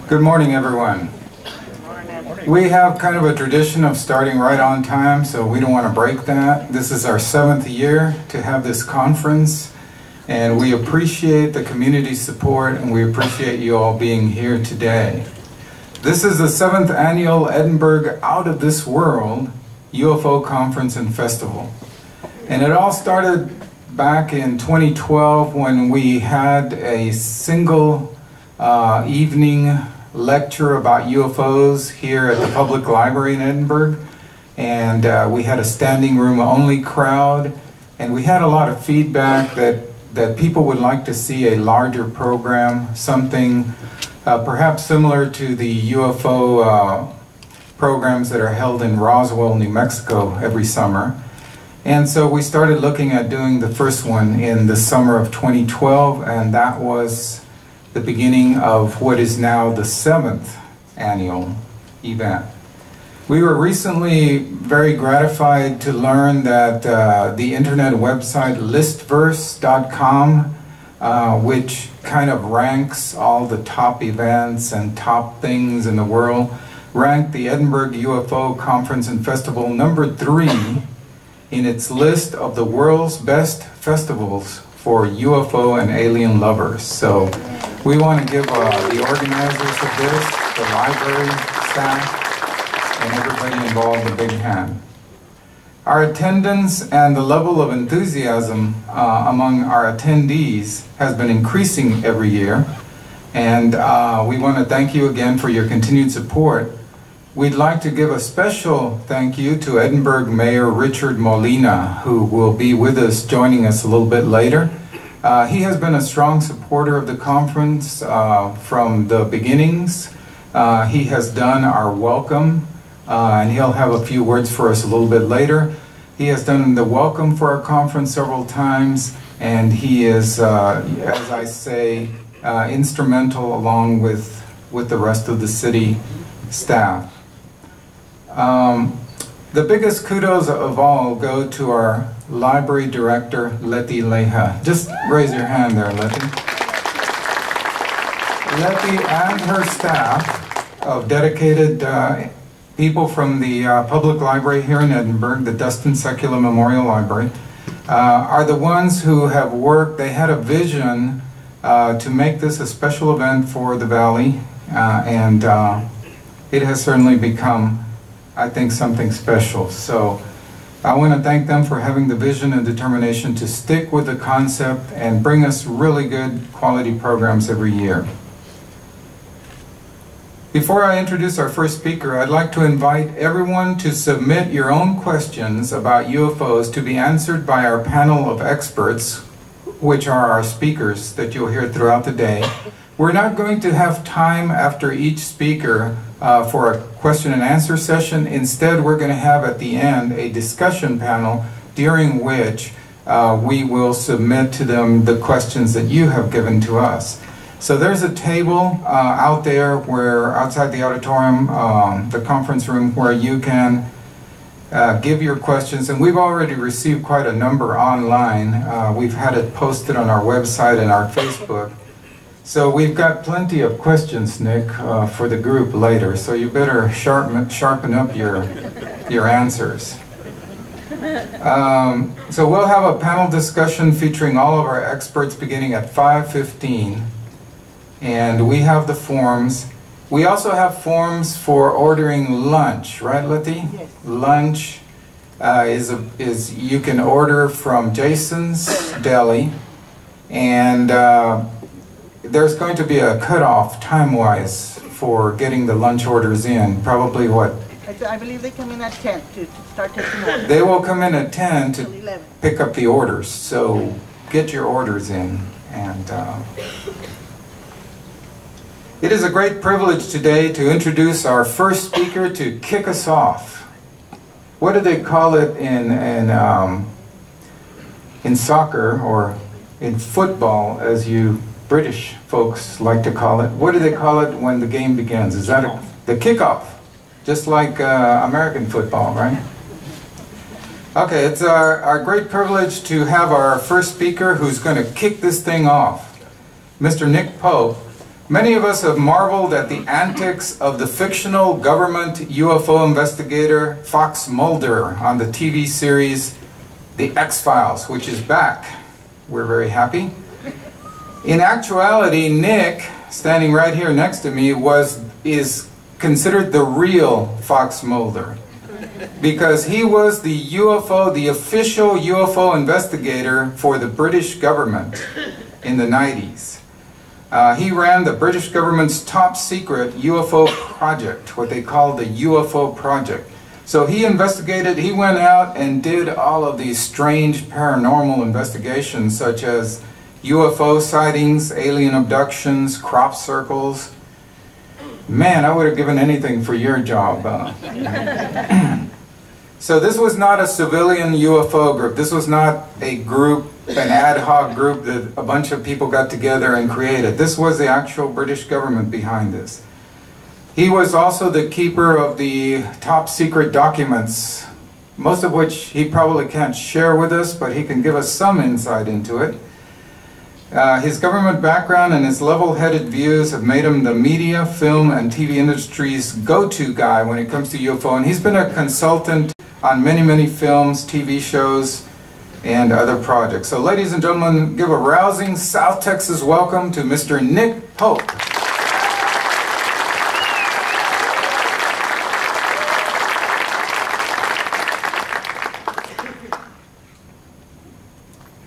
Good morning, everyone. We have kind of a tradition of starting right on time, so we don't want to break that. This is our 7th year to have this conference, and we appreciate the community support, and we appreciate you all being here today. This is the 7th annual Edinburg Out of This World UFO Conference and Festival. And it all started back in 2012 when we had a single evening lecture about UFOs here at the public library in Edinburg, and we had a standing room only crowd, and we had a lot of feedback that people would like to see a larger program, something perhaps similar to the UFO programs that are held in Roswell, New Mexico every summer. And so we started looking at doing the first one in the summer of 2012, and that was the beginning of what is now the 7th annual event. We were recently very gratified to learn that the internet website listverse.com, which kind of ranks all the top events and top things in the world, ranked the Edinburg UFO Conference and Festival number 3 in its list of the world's best festivals for UFO and alien lovers. So we want to give the organizers of this, the library staff, and everybody involved a big hand. Our attendance and the level of enthusiasm among our attendees has been increasing every year, and we want to thank you again for your continued support. We'd like to give a special thank you to Edinburg Mayor Richard Molina, who will be with us, joining us a little bit later. He has been a strong supporter of the conference from the beginnings. He has done our welcome, and he'll have a few words for us a little bit later. He has done the welcome for our conference several times, and he is, as I say, instrumental along with the rest of the city staff. The biggest kudos of all go to our library director, Letty Leha. Just raise your hand there, Letty. Letty and her staff of dedicated people from the public library here in Edinburgh, the Dustin Secular Memorial Library, are the ones who have worked. They had a vision to make this a special event for the Valley, and it has certainly become, I think, something special. So I want to thank them for having the vision and determination to stick with the concept and bring us really good quality programs every year. Before I introduce our first speaker, I'd like to invite everyone to submit your own questions about UFOs to be answered by our panel of experts, which are our speakers that you'll hear throughout the day. We're not going to have time after each speaker for a question and answer session. Instead, we're going to have at the end a discussion panel during which we will submit to them the questions that you have given to us. So there's a table out there where, outside the auditorium, the conference room, where you can give your questions, and we've already received quite a number online. We've had it posted on our website and our Facebook. So we've got plenty of questions, Nick, for the group later, so you better sharpen up your answers. So we'll have a panel discussion featuring all of our experts beginning at 5:15, and we have the forms. We also have forms for ordering lunch, right, Letty? Yes. Lunch is you can order from Jason's Deli, and there's going to be a cutoff time-wise for getting the lunch orders in. Probably what? I believe they come in at 10 to start taking orders. They will come in at 10 to pick up the orders. So get your orders in. And it is a great privilege today to introduce our first speaker to kick us off. What do they call it in soccer, or in football, as you British folks like to call it? What do they call it when the game begins? Is that the kickoff? Just like American football, right? Okay, it's our great privilege to have our first speaker who's going to kick this thing off, Mr. Nick Pope. Many of us have marveled at the antics of the fictional government UFO investigator Fox Mulder on the TV series The X-Files, which is back. We're very happy. In actuality, Nick, standing right here next to me, is considered the real Fox Mulder, because he was the official UFO investigator for the British government in the 90s. He ran the British government's top secret UFO project, what they call the UFO project. So he investigated, he went out and did all of these strange paranormal investigations, such as UFO sightings, alien abductions, crop circles. Man, I would have given anything for your job. So this was not a civilian UFO group. This was not a group, an ad hoc group that a bunch of people got together and created. This was the actual British government behind this. He was also the keeper of the top secret documents, most of which he probably can't share with us, but he can give us some insight into it. His government background and his level-headed views have made him the media, film, and TV industry's go-to guy when it comes to UFO, and he's been a consultant on many, many films, TV shows, and other projects. So ladies and gentlemen, give a rousing South Texas welcome to Mr. Nick Pope.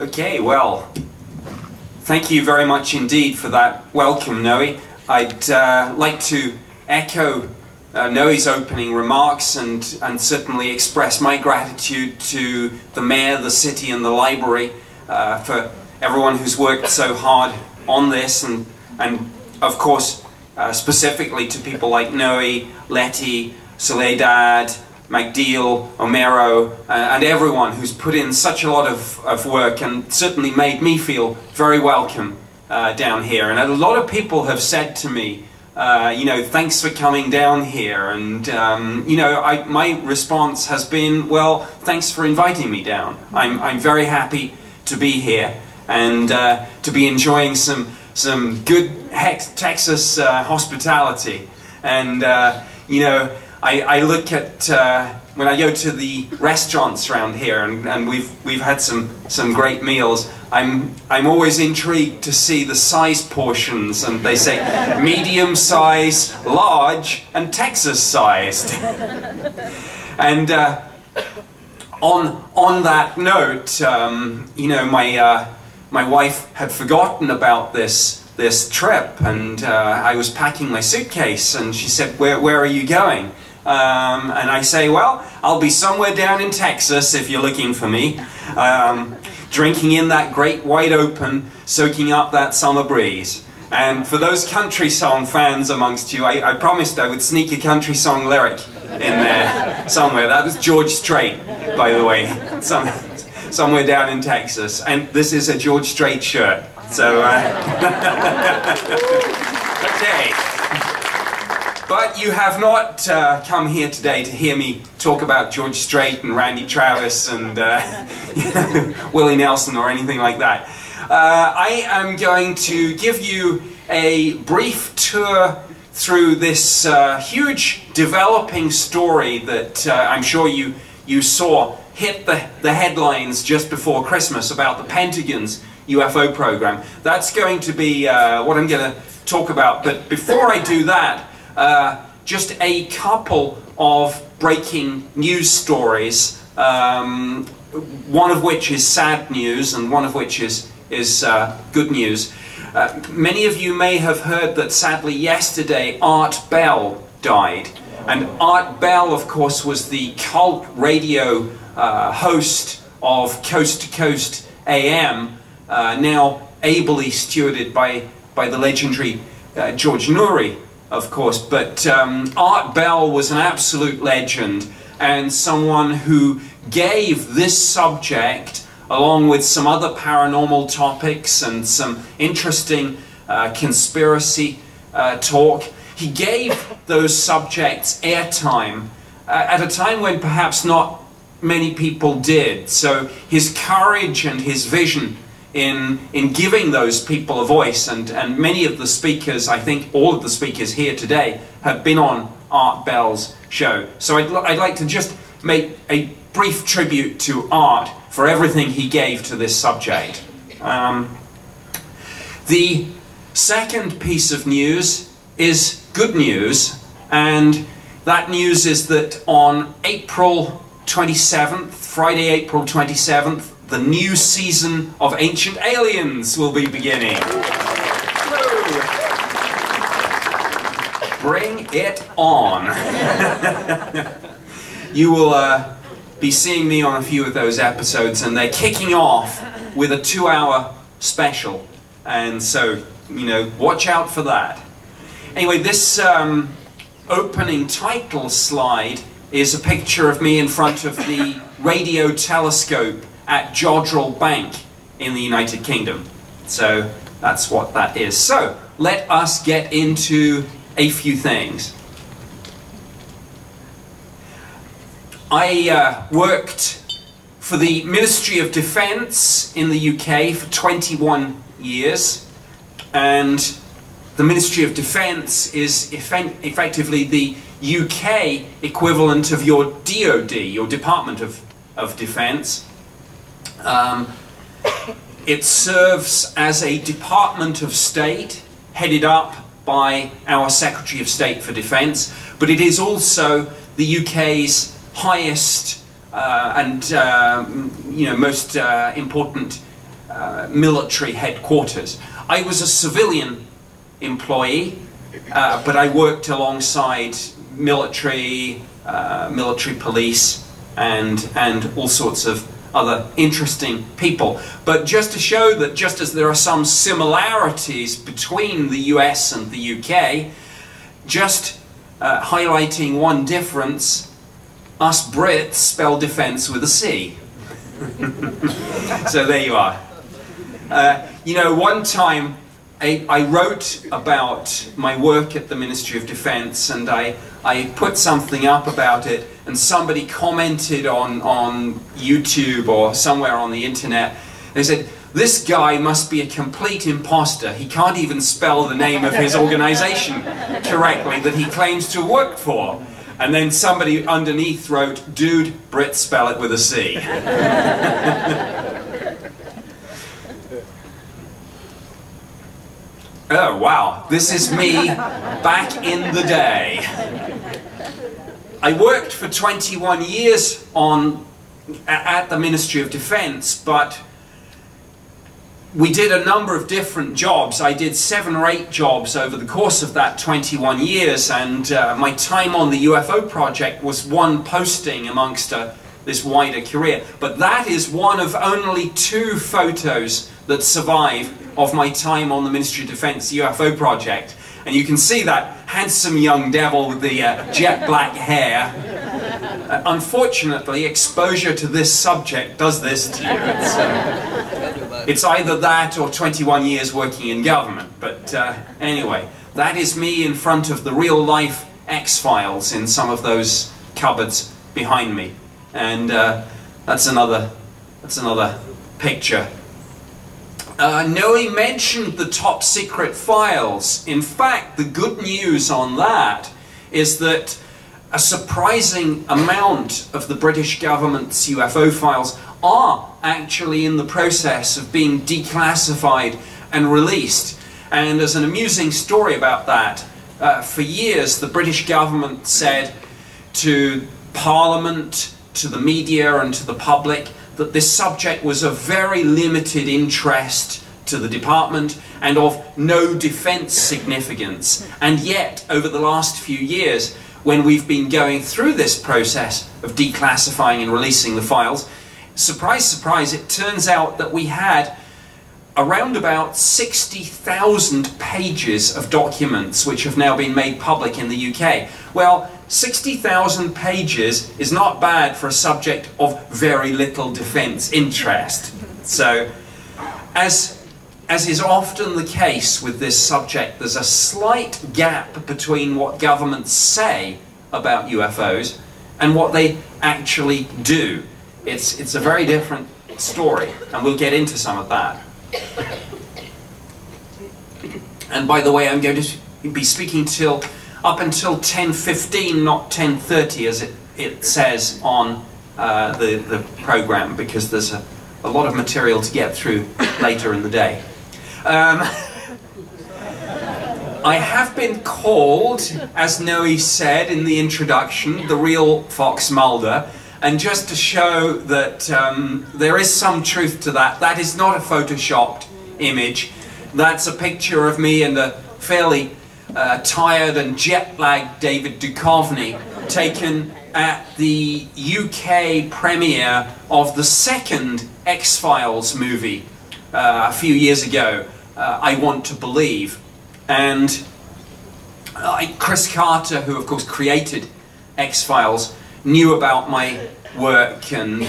Okay, well, thank you very much indeed for that welcome, Noe. I'd like to echo Noe's opening remarks and certainly express my gratitude to the mayor, the city and the library for everyone who's worked so hard on this, and of course specifically to people like Noe, Letty, Soledad, MacDeal, Omero, and everyone who's put in such a lot of work and certainly made me feel very welcome down here. And a lot of people have said to me, you know, thanks for coming down here. And, you know, my response has been, well, thanks for inviting me down. I'm very happy to be here and to be enjoying some good Texas hospitality. And, you know, I look at when I go to the restaurants around here, and we've had some great meals. I'm always intrigued to see the size portions, and they say medium size, large, and Texas sized. And on that note, you know, my wife had forgotten about this trip, and I was packing my suitcase, and she said, "Where are you going?" And I say, well, I'll be somewhere down in Texas if you're looking for me, drinking in that great wide open, soaking up that summer breeze. And for those country song fans amongst you, I promised I would sneak a country song lyric in there somewhere. That was George Strait, by the way, somewhere down in Texas. And this is a George Strait shirt. So, okay. But you have not come here today to hear me talk about George Strait and Randy Travis and you know, Willie Nelson or anything like that. I am going to give you a brief tour through this huge developing story that I'm sure you saw hit the headlines just before Christmas about the Pentagon's UFO program. That's going to be what I'm going to talk about. But before I do that, just a couple of breaking news stories, one of which is sad news and one of which is good news. Many of you may have heard that sadly yesterday Art Bell died. And Art Bell, of course, was the cult radio host of Coast to Coast AM, now ably stewarded by the legendary George Noory, of course. But Art Bell was an absolute legend and someone who gave this subject, along with some other paranormal topics and some interesting conspiracy talk, he gave those subjects airtime at a time when perhaps not many people did. So his courage and his vision in giving those people a voice, and many of the speakers, I think all of the speakers here today, have been on Art Bell's show. So I'd like to just make a brief tribute to Art for everything he gave to this subject. The second piece of news is good news, and that news is that on April 27th, Friday, April 27th, the new season of Ancient Aliens will be beginning. Bring it on. You will be seeing me on a few of those episodes, and they're kicking off with a 2-hour special. And so, you know, watch out for that. Anyway, this opening title slide is a picture of me in front of the radio telescope at Jodrell Bank in the United Kingdom. So that's what that is. So let us get into a few things. I worked for the Ministry of Defence in the UK for 21 years, and the Ministry of Defence is effectively the UK equivalent of your DOD, your Department of Defence. It serves as a Department of State headed up by our Secretary of State for Defence, but it is also the UK's highest and you know, most important military headquarters. I was a civilian employee, but I worked alongside military, military police, and all sorts of other interesting people. But just to show that just as there are some similarities between the US and the UK, just highlighting one difference, us Brits spell defence with a C. So there you are. You know, one time I wrote about my work at the Ministry of Defence, and I put something up about it, and somebody commented on YouTube or somewhere on the internet. They said, "This guy must be a complete imposter. He can't even spell the name of his organisation correctly that he claims to work for." And then somebody underneath wrote, "Dude, Brits spell it with a C." Oh wow, this is me back in the day. I worked for 21 years at the Ministry of Defence, but we did a number of different jobs. I did 7 or 8 jobs over the course of that 21 years, and my time on the UFO project was one posting amongst this wider career. But that is one of only 2 photos that survive of my time on the Ministry of Defence UFO project. And you can see that handsome young devil with the jet black hair. Unfortunately, exposure to this subject does this to you. It's either that or 21 years working in government. But anyway, that is me in front of the real-life X-Files in some of those cupboards behind me. And that's another picture. Noe mentioned the top secret files. In fact, the good news on that is that a surprising amount of the British government's UFO files are actually in the process of being declassified and released. And as an amusing story about that, for years the British government said to Parliament, to the media and to the public that this subject was of very limited interest to the department and of no defence significance. And yet, over the last few years, when we've been going through this process of declassifying and releasing the files, surprise, surprise, it turns out that we had around about 60,000 pages of documents which have now been made public in the UK. Well, 60,000 pages is not bad for a subject of very little defence interest. So, as is often the case with this subject, there's a slight gap between what governments say about UFOs and what they actually do. It's a very different story, and we'll get into some of that. And by the way, I'm going to be speaking up until 10:15, not 10:30, as it says on the program, because there's a lot of material to get through later in the day. I have been called, as Noe said in the introduction, the real Fox Mulder, and just to show that there is some truth to that, that is not a photoshopped image. That's a picture of me and a fairly tired and jet-lagged David Duchovny, taken at the UK premiere of the second X-Files movie a few years ago, I Want to Believe. And Chris Carter, who of course created X-Files, knew about my work, and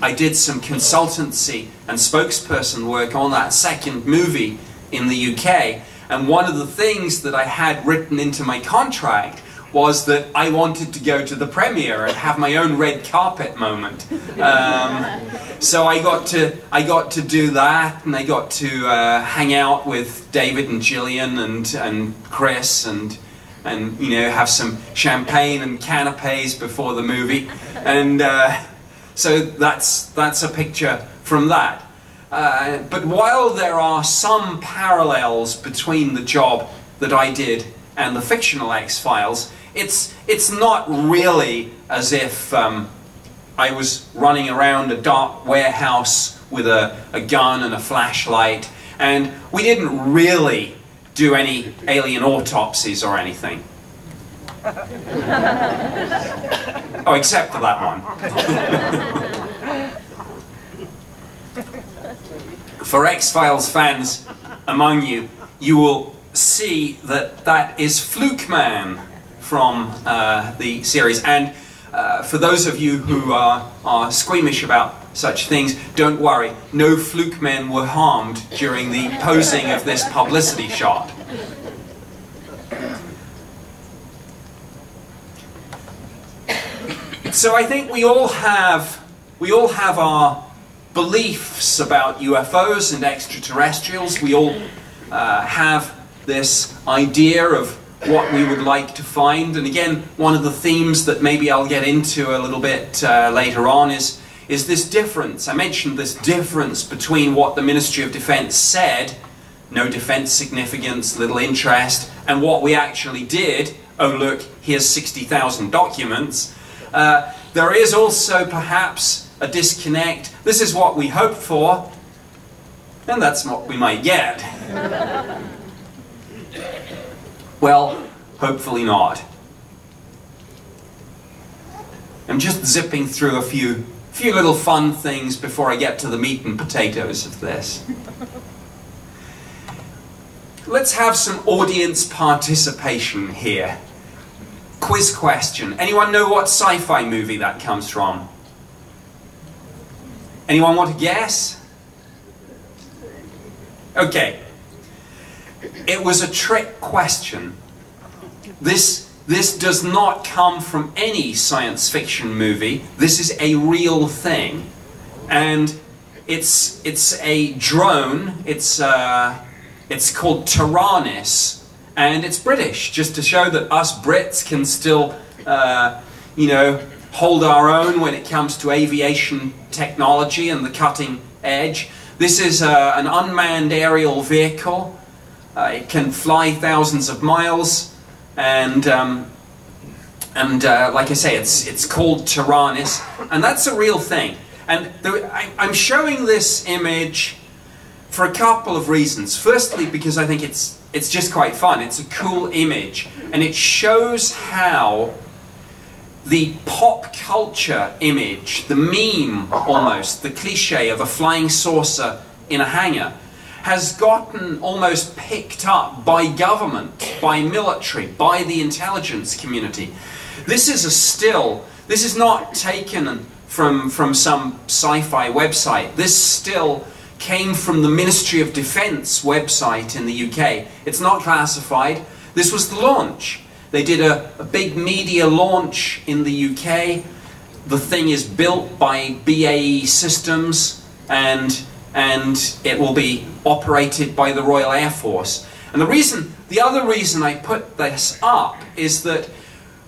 I did some consultancy and spokesperson work on that second movie in the UK. And one of the things that I had written into my contract was that I wanted to go to the premiere and have my own red carpet moment. So I got to do that, and I got to hang out with David and Gillian and Chris, and you know, have some champagne and canapes before the movie, and so that's a picture from that. But while there are some parallels between the job that I did and the fictional X-Files, it's not really as if I was running around a dark warehouse with a gun and a flashlight, and we didn't really do any alien autopsies or anything. Oh, except for that one. For X-Files fans among you, you will see that that is Fluke Man from the series. And for those of you who are squeamish about such things, don't worry, no fluke men were harmed during the posing of this publicity shot. So I think we all have our beliefs about UFOs and extraterrestrials. We all have this idea of what we would like to find. And again, one of the themes that maybe I'll get into a little bit later on is this difference. I mentioned this difference between what the Ministry of Defence said, no defence significance, little interest, and what we actually did. Oh look, here's 60,000 documents. There is also perhaps a disconnect. This is what we hoped for, and that's what we might get. Well, hopefully not. I'm just zipping through a few little fun things before I get to the meat and potatoes of this. Let's have some audience participation here. Quiz question. Anyone know what sci-fi movie that comes from? Anyone want to guess? Okay. It was a trick question. This does not come from any science fiction movie. This is a real thing. And it's a drone. It's called Taranis. And it's British, just to show that us Brits can still, you know, hold our own when it comes to aviation technology and the cutting edge. This is an unmanned aerial vehicle. It can fly thousands of miles, and like I say, it's called Taranis, and that's a real thing. And I'm showing this image for a couple of reasons. Firstly, because I think it's just quite fun. It's a cool image, and it shows how the pop culture image, the meme almost, the cliche of a flying saucer in a hangar, has gotten almost picked up by government, by military, by the intelligence community. This is a still. This is not taken from some sci-fi website. This still came from the Ministry of Defence website in the UK. It's not classified. This was the launch. They did a big media launch in the UK. The thing is built by BAE Systems, and it will be operated by the Royal Air Force. And the other reason I put this up is that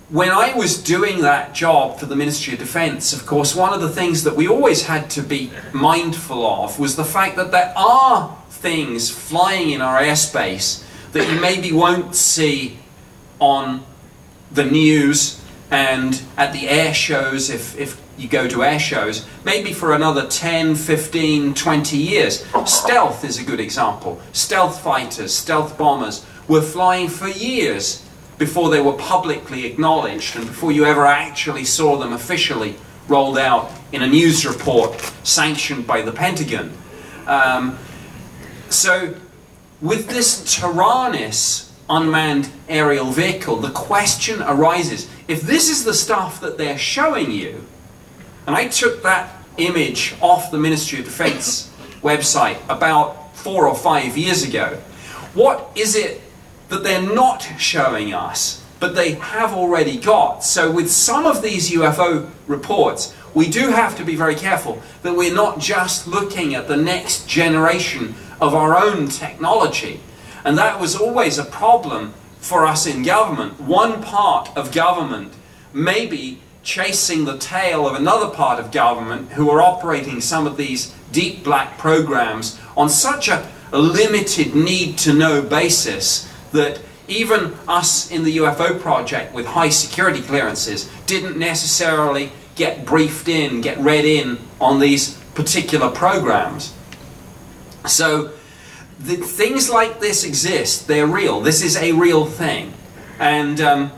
when I was doing that job for the Ministry of Defence, of course, one of the things that we always had to be mindful of was the fact that there are things flying in our airspace that you maybe won't see on the news and at the air shows, if you go to air shows, maybe for another 10, 15, 20 years. Stealth is a good example. Stealth fighters, stealth bombers were flying for years before they were publicly acknowledged and before you ever actually saw them officially rolled out in a news report sanctioned by the Pentagon. So with this Taranis unmanned aerial vehicle, the question arises, if this is the stuff that they're showing you, and I took that image off the Ministry of Defence website about 4 or 5 years ago, what is it that they're not showing us, but they have already got? So with some of these UFO reports, we do have to be very careful that we're not just looking at the next generation of our own technology. And that was always a problem for us in government. One part of government may be chasing the tail of another part of government who are operating some of these deep black programs on such a limited need-to-know basis that even us in the UFO project with high security clearances didn't necessarily get briefed in, get read in on these particular programs. So things like this exist, they're real, this is a real thing. And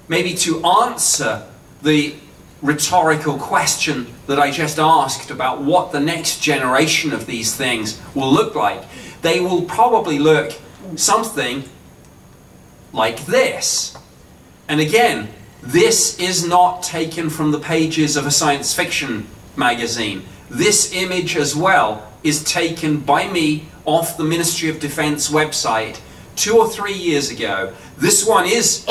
maybe to answer the rhetorical question that I just asked about what the next generation of these things will look like, they will probably look something like this. And again, this is not taken from the pages of a science fiction magazine. This image as well is taken by me off the Ministry of Defence website 2 or 3 years ago. This one is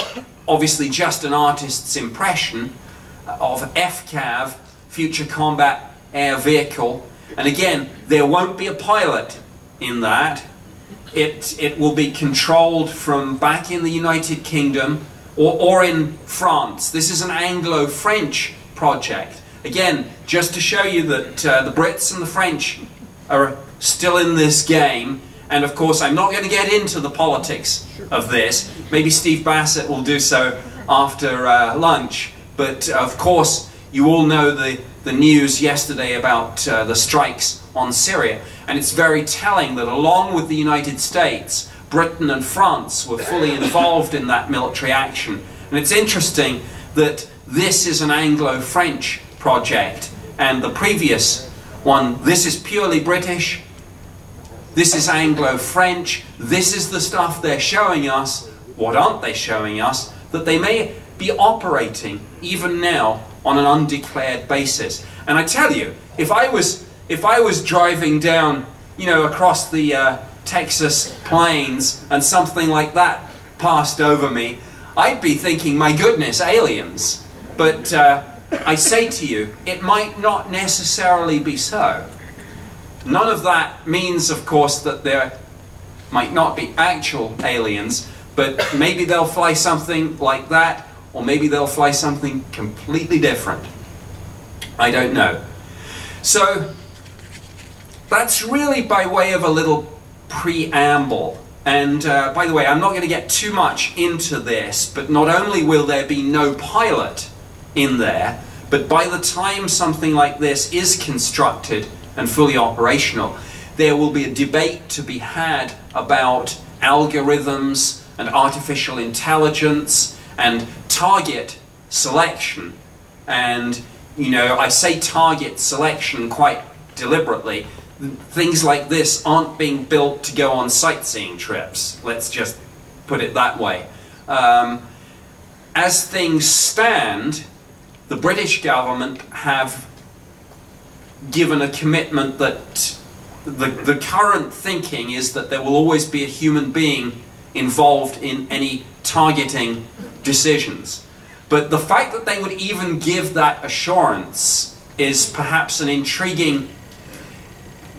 obviously just an artist's impression of FCAV, Future Combat Air Vehicle, and again, there won't be a pilot in that. It will be controlled from back in the United Kingdom or in France. This is an Anglo-French project. Again, just to show you that the Brits and the French are still in this game. And of course, I'm not going to get into the politics of this. Maybe Steve Bassett will do so after lunch. But of course, you all know the news yesterday about the strikes on Syria. And it's very telling that along with the United States, Britain and France were fully involved in that military action. And it's interesting that this is an Anglo-French project, and the previous one, this is purely British, this is Anglo-French, this is the stuff they're showing us. What aren't they showing us? That they may be operating even now on an undeclared basis. And I tell you, if I was driving down, you know, across the Texas plains and something like that passed over me, I'd be thinking, my goodness, aliens. But I say to you, it might not necessarily be so. None of that means, of course, that there might not be actual aliens, but maybe they'll fly something like that, or maybe they'll fly something completely different. I don't know. So that's really by way of a little preamble. And by the way, I'm not going to get too much into this, but not only will there be no pilot in there, but by the time something like this is constructed and fully operational, there will be a debate to be had about algorithms and artificial intelligence and target selection. And, you know, I say target selection quite deliberately. Things like this aren't being built to go on sightseeing trips. Let's just put it that way. As things stand, the British government have given a commitment that the current thinking is that there will always be a human being involved in any targeting decisions. But the fact that they would even give that assurance is perhaps an intriguing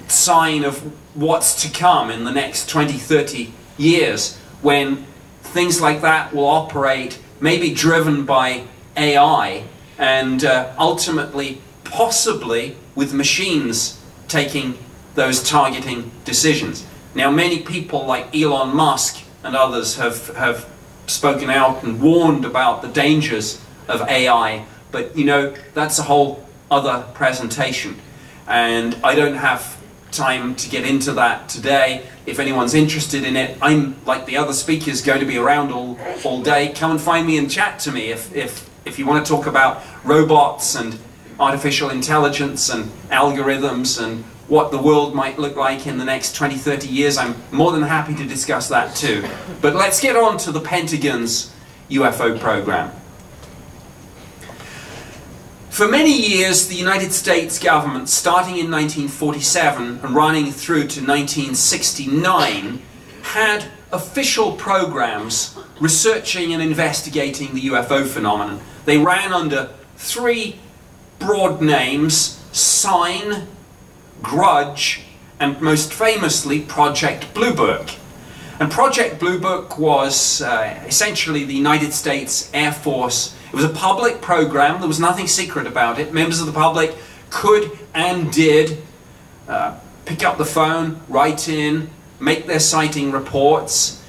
sign of what's to come in the next 20, 30 years, when things like that will operate, maybe driven by AI, and ultimately, possibly, with machines taking those targeting decisions. Now, many people like Elon Musk and others have spoken out and warned about the dangers of AI, but you know, that's a whole other presentation, and I don't have time to get into that today. If anyone's interested in it, I'm, like the other speakers, going to be around all day. Come and find me and chat to me if you want to talk about robots and artificial intelligence and algorithms and what the world might look like in the next 20, 30 years. I'm more than happy to discuss that too. But let's get on to the Pentagon's UFO program. For many years, the United States government, starting in 1947 and running through to 1969, had official programs researching and investigating the UFO phenomenon. They ran under three broad names: Sign, Grudge, and most famously Project Blue Book. And Project Blue Book was essentially the United States Air Force. It was a public program. There was nothing secret about it. Members of the public could and did pick up the phone, write in, make their sighting reports.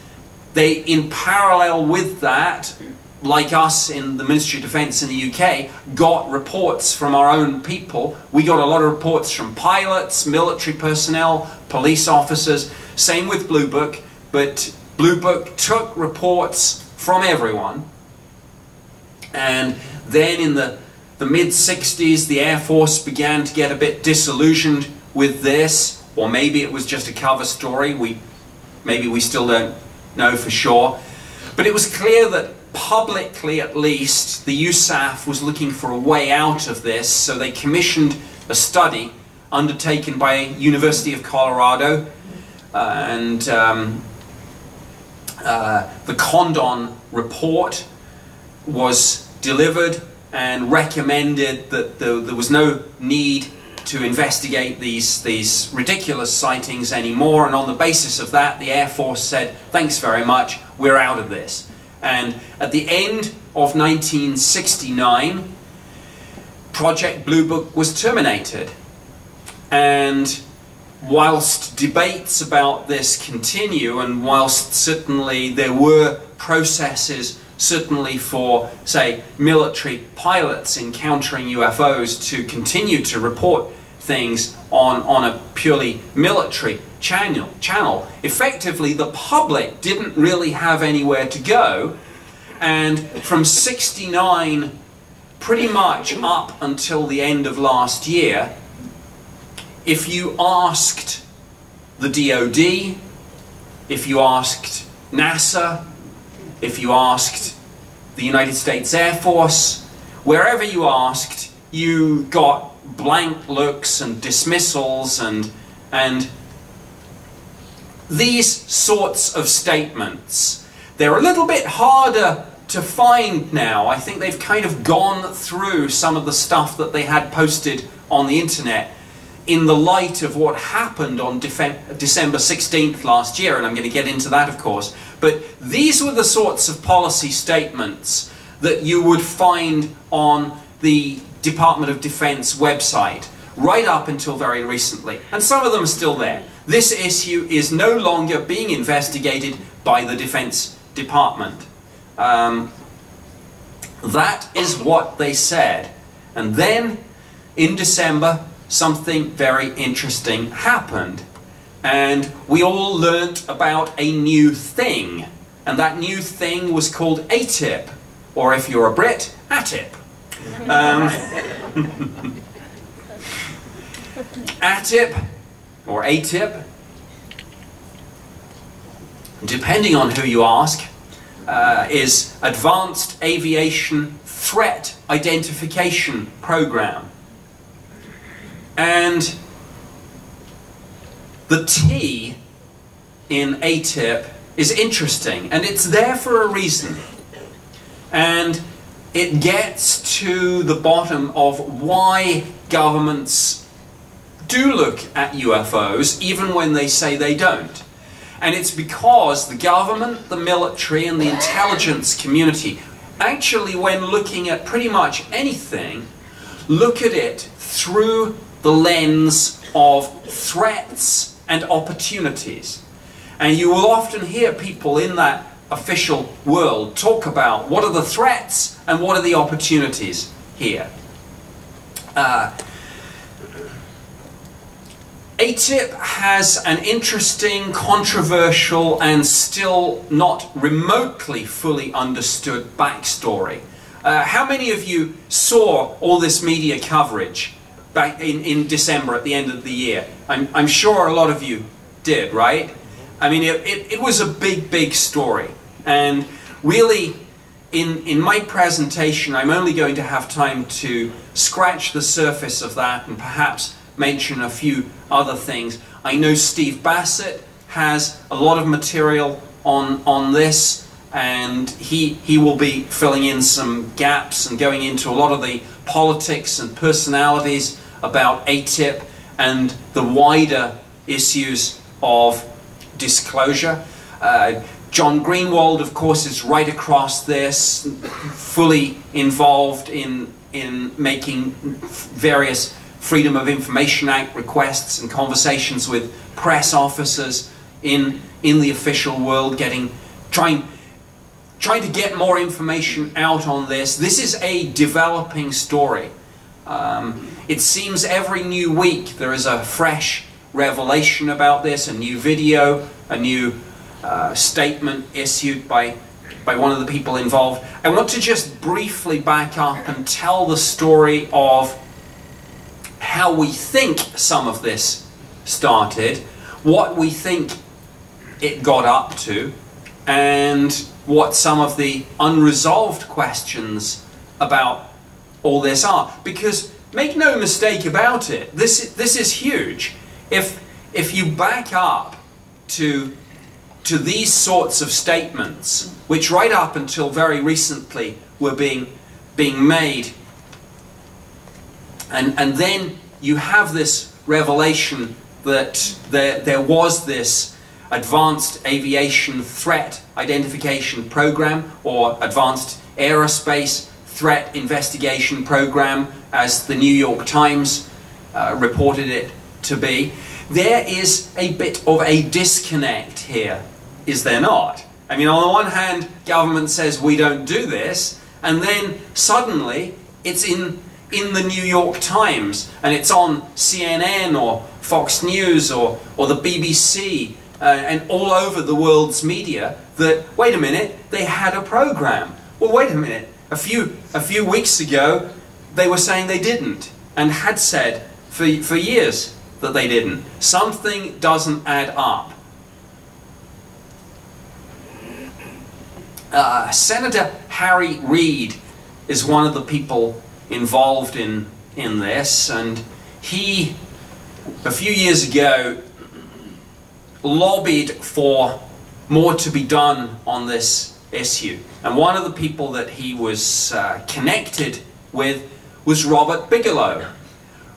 They, in parallel with that, like us in the Ministry of Defence in the UK, got reports from our own people. We got a lot of reports from pilots, military personnel, police officers. Same with Blue Book, but Blue Book took reports from everyone. And then in the mid-60s, the Air Force began to get a bit disillusioned with this, or maybe it was just a cover story. Maybe we still don't know for sure. But it was clear that publicly, at least, the USAF was looking for a way out of this, so they commissioned a study undertaken by University of Colorado, and the Condon report was delivered and recommended that there was no need to investigate these ridiculous sightings anymore, and on the basis of that, the Air Force said, thanks very much, we're out of this. And at the end of 1969, Project Blue Book was terminated. And whilst debates about this continue, and whilst certainly there were processes certainly for, say, military pilots encountering UFOs to continue to report things on a purely military channel, effectively the public didn't really have anywhere to go. And from 69 pretty much up until the end of last year, if you asked the DoD, if you asked NASA, if you asked the United States Air Force, wherever you asked, you got blank looks and dismissals and these sorts of statements. They're a little bit harder to find now. I think they've kind of gone through some of the stuff that they had posted on the internet in the light of what happened on December 16th last year, and I'm going to get into that, of course. But these were the sorts of policy statements that you would find on the Department of Defense website, right up until very recently. And some of them are still there. This issue is no longer being investigated by the Defense Department. That is what they said. And then, in December, something very interesting happened. And we all learnt about a new thing. And that new thing was called ATIP. Or if you're a Brit, ATIP. ATIP, or ATIP, depending on who you ask, is Advanced Aviation Threat Identification Program. And the T in ATIP is interesting, and it's there for a reason. and it gets to the bottom of why governments do look at UFOs even when they say they don't. And it's because the government, the military, and the intelligence community actually, when looking at pretty much anything, look at it through the lens of threats and opportunities. And you will often hear people in that official world talk about what are the threats and what are the opportunities here. ATIP has an interesting, controversial, and still not remotely fully understood backstory. How many of you saw all this media coverage back in December at the end of the year? I'm sure a lot of you did, right? I mean, it was a big story. And really, in my presentation, I'm only going to have time to scratch the surface of that and perhaps mention a few other things. I know Steve Bassett has a lot of material on this, and he will be filling in some gaps and going into a lot of the politics and personalities about ATIP and the wider issues of disclosure. John Greenwald, of course, is right across this, fully involved in making various Freedom of Information Act requests and conversations with press officers in the official world, trying to get more information out on this. This is a developing story. It seems every new week there is a fresh revelation about this, a new video, a new statement issued by one of the people involved. I want to just briefly back up and tell the story of how we think some of this started, what we think it got up to, and what some of the unresolved questions about all this are. Because make no mistake about it, this is huge. If you back up to these sorts of statements, which right up until very recently were being made, and then you have this revelation that there was this Advanced Aviation Threat Identification Program, or Advanced Aerospace Threat Investigation Program, as the New York Times reported it to be. There is a bit of a disconnect here, is there not? I mean, on the one hand, government says we don't do this, and then suddenly it's in the New York Times, and it's on CNN or Fox News or the BBC and all over the world's media that, wait a minute, they had a program. Well, wait a minute, a few weeks ago they were saying they didn't, and had said for years that they didn't. Something doesn't add up. Senator Harry Reid is one of the people involved in this, and he, a few years ago, lobbied for more to be done on this issue. And one of the people that he was connected with was Robert Bigelow.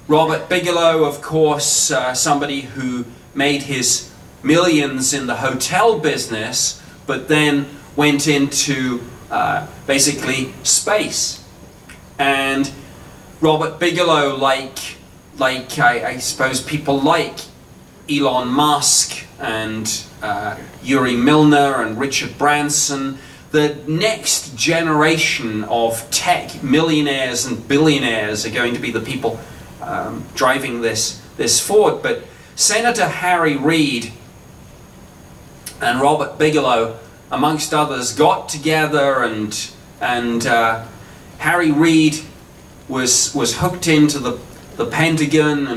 Robert Bigelow, of course, somebody who made his millions in the hotel business, but then went into basically space. And Robert Bigelow, like I suppose people like Elon Musk and Yuri Milner and Richard Branson, the next generation of tech millionaires and billionaires are going to be the people driving this forward. But Senator Harry Reid and Robert Bigelow, amongst others, got together, and Harry Reid was hooked into the Pentagon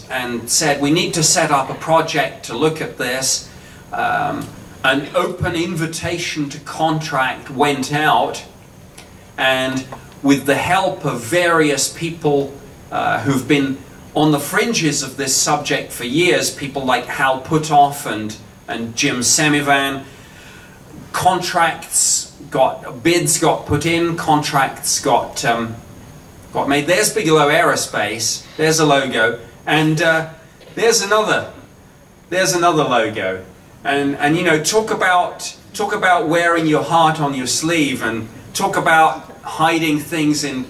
and said, we need to set up a project to look at this. An open invitation to contract went out, and with the help of various people who've been on the fringes of this subject for years, people like Hal Puthoff and Jim Semivan, contracts bids got put in, contracts got made. There's Bigelow Aerospace. There's a logo, and there's another logo. And you know, talk about wearing your heart on your sleeve, and talk about hiding things in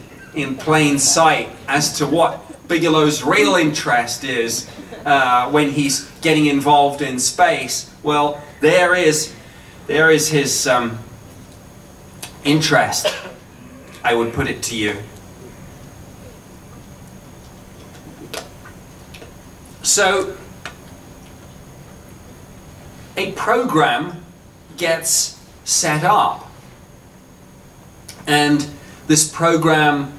plain sight as to what Bigelow's real interest is when he's getting involved in space. Well, there is his interest, I would put it to you. So, a program gets set up, and this program,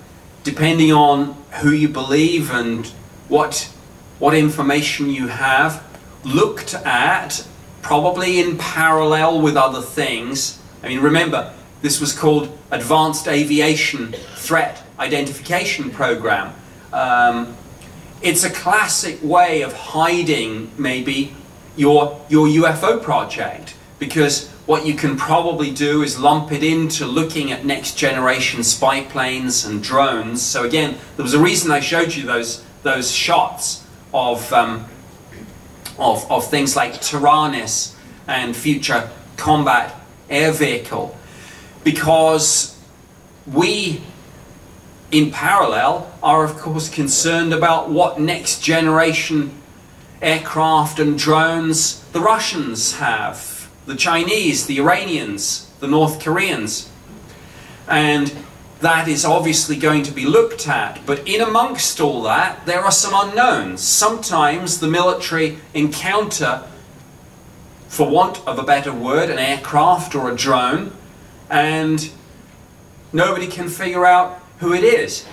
depending on who you believe and what information you have, looked at probably in parallel with other things. I mean, remember, this was called Advanced Aviation Threat Identification Program. It's a classic way of hiding maybe your UFO project, because what you can probably do is lump it into looking at next generation spy planes and drones. So again, there was a reason I showed you those shots of things like Tyrannus and Future Combat Air Vehicle, because we, in parallel, are of course concerned about what next generation aircraft and drones the Russians have, the Chinese, the Iranians, the North Koreans. And that is obviously going to be looked at. But in amongst all that, there are some unknowns. Sometimes the military encounter, for want of a better word, an aircraft or a drone, and nobody can figure out who it is.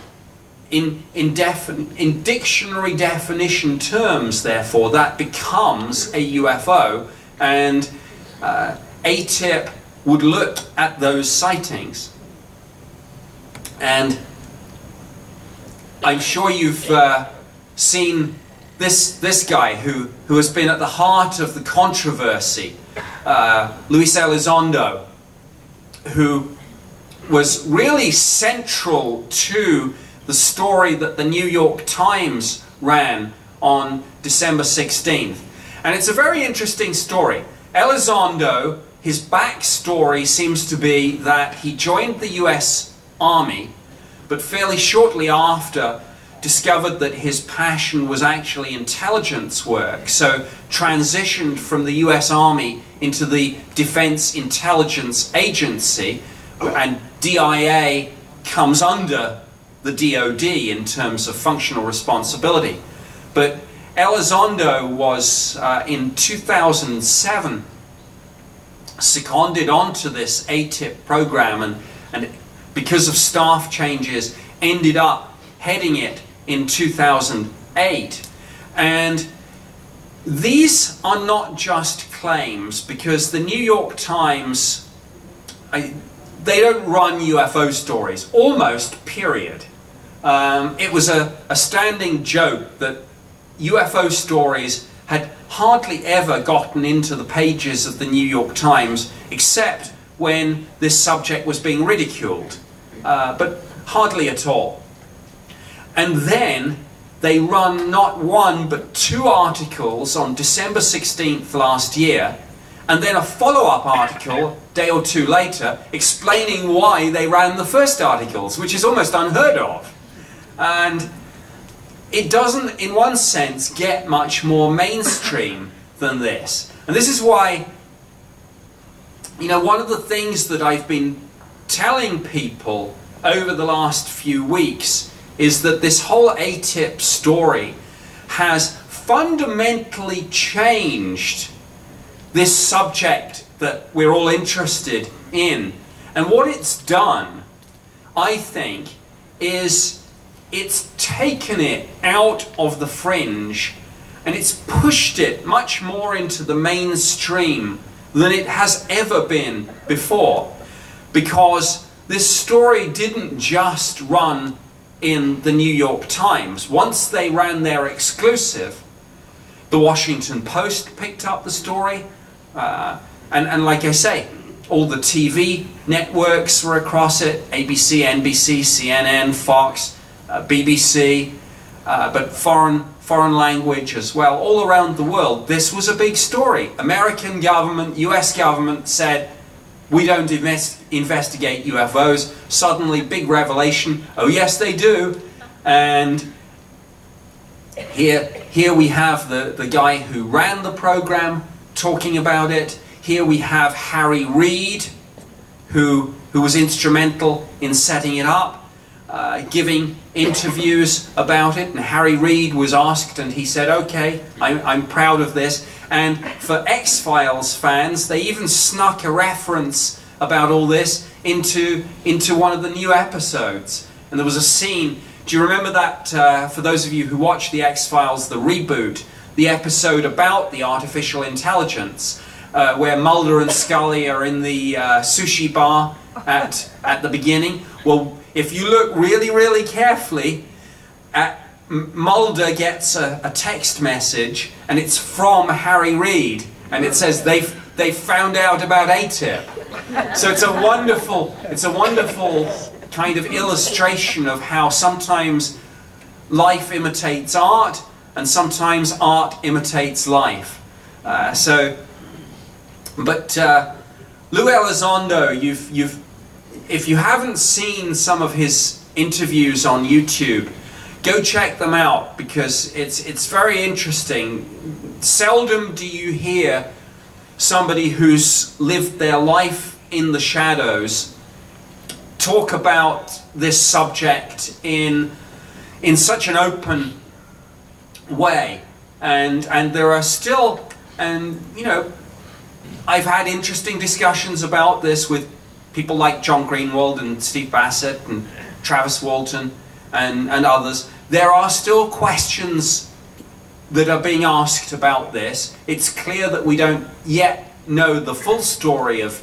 In dictionary definition terms, therefore, that becomes a UFO, and ATIP would look at those sightings. And I'm sure you've seen this guy who has been at the heart of the controversy, Luis Elizondo, who was really central to the story that the New York Times ran on December 16th. And it's a very interesting story. Elizondo, his backstory seems to be that he joined the US Army, but fairly shortly after discovered that his passion was actually intelligence work, so transitioned from the US Army into the Defense Intelligence Agency, and DIA comes under the DOD in terms of functional responsibility. But Elizondo was, in 2007, seconded onto this ATIP program, and because of staff changes, ended up heading it in 2008. And these are not just claims, because the New York Times, they don't run UFO stories, almost, period. It was a standing joke that UFO stories had hardly ever gotten into the pages of the New York Times, except when this subject was being ridiculed, but hardly at all. And then they run not one but 2 articles on December 16th last year, and then a follow-up article a day or 2 later explaining why they ran the first articles, which is almost unheard of. And it doesn't, in one sense, get much more mainstream than this. And this is why, you know, one of the things that I've been telling people over the last few weeks is that this whole ATIP story has fundamentally changed this subject that we're all interested in. And what it's done, I think, is it's taken it out of the fringe and it's pushed it much more into the mainstream than it has ever been before. Because this story didn't just run in the New York Times. Once they ran their exclusive, the Washington Post picked up the story, and like I say, all the TV networks were across it, ABC, NBC, CNN, Fox, BBC, but foreign language as well, all around the world. This was a big story. American government, US government said, we don't investigate UFOs. Suddenly, big revelation, oh yes they do. And here we have the guy who ran the program talking about it. Here we have Harry Reid, who was instrumental in setting it up, giving interviews about it. And Harry Reid was asked and he said, okay, I'm proud of this. And for X-Files fans, they even snuck a reference about all this into one of the new episodes. And there was a scene, do you remember that, for those of you who watched the X-Files, the reboot, the episode about the artificial intelligence, where Mulder and Scully are in the sushi bar at the beginning? Well, if you look really, really carefully, Mulder gets a text message, and it's from Harry Reid, and it says they found out about ATIP. So it's a wonderful kind of illustration of how sometimes life imitates art, and sometimes art imitates life. But Lou Elizondo, if you haven't seen some of his interviews on YouTube, go check them out, because it's very interesting. Seldom do you hear somebody who's lived their life in the shadows talk about this subject in such an open way. And there are still, and you know, I've had interesting discussions about this with people like John Greenwald and Steve Bassett and Travis Walton and others. There are still questions that are being asked about this. It's clear that we don't yet know the full story of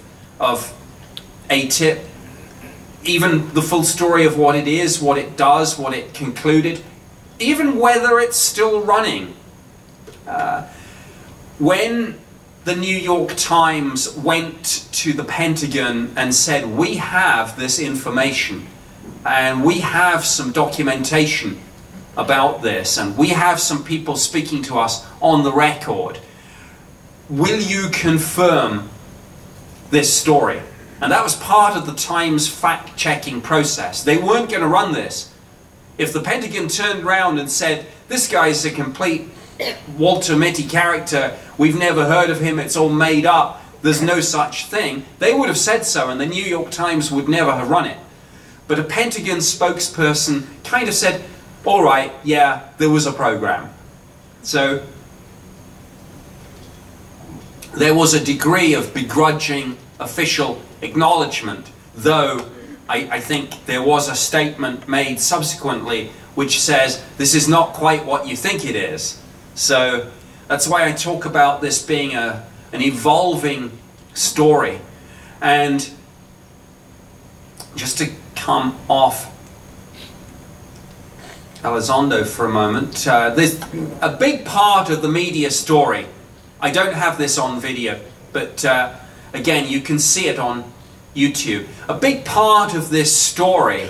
ATIP, even the full story of what it is, what it does, what it concluded, even whether it's still running. When the New York Times went to the Pentagon and said, we have this information and we have some documentation about this and we have some people speaking to us on the record, will you confirm this story? And that was part of the Times fact-checking process. They weren't going to run this. If the Pentagon turned around and said, this guy's a complete Walter Mitty character, we've never heard of him, it's all made up, there's no such thing, they would have said so, and the New York Times would never have run it. But a Pentagon spokesperson kind of said, all right, yeah, there was a program. So there was a degree of begrudging official acknowledgement, though I think there was a statement made subsequently which says this is not quite what you think it is. So that's why I talk about this being an evolving story. And just to come off Elizondo for a moment, there's a big part of the media story. I don't have this on video, but again, you can see it on YouTube. A big part of this story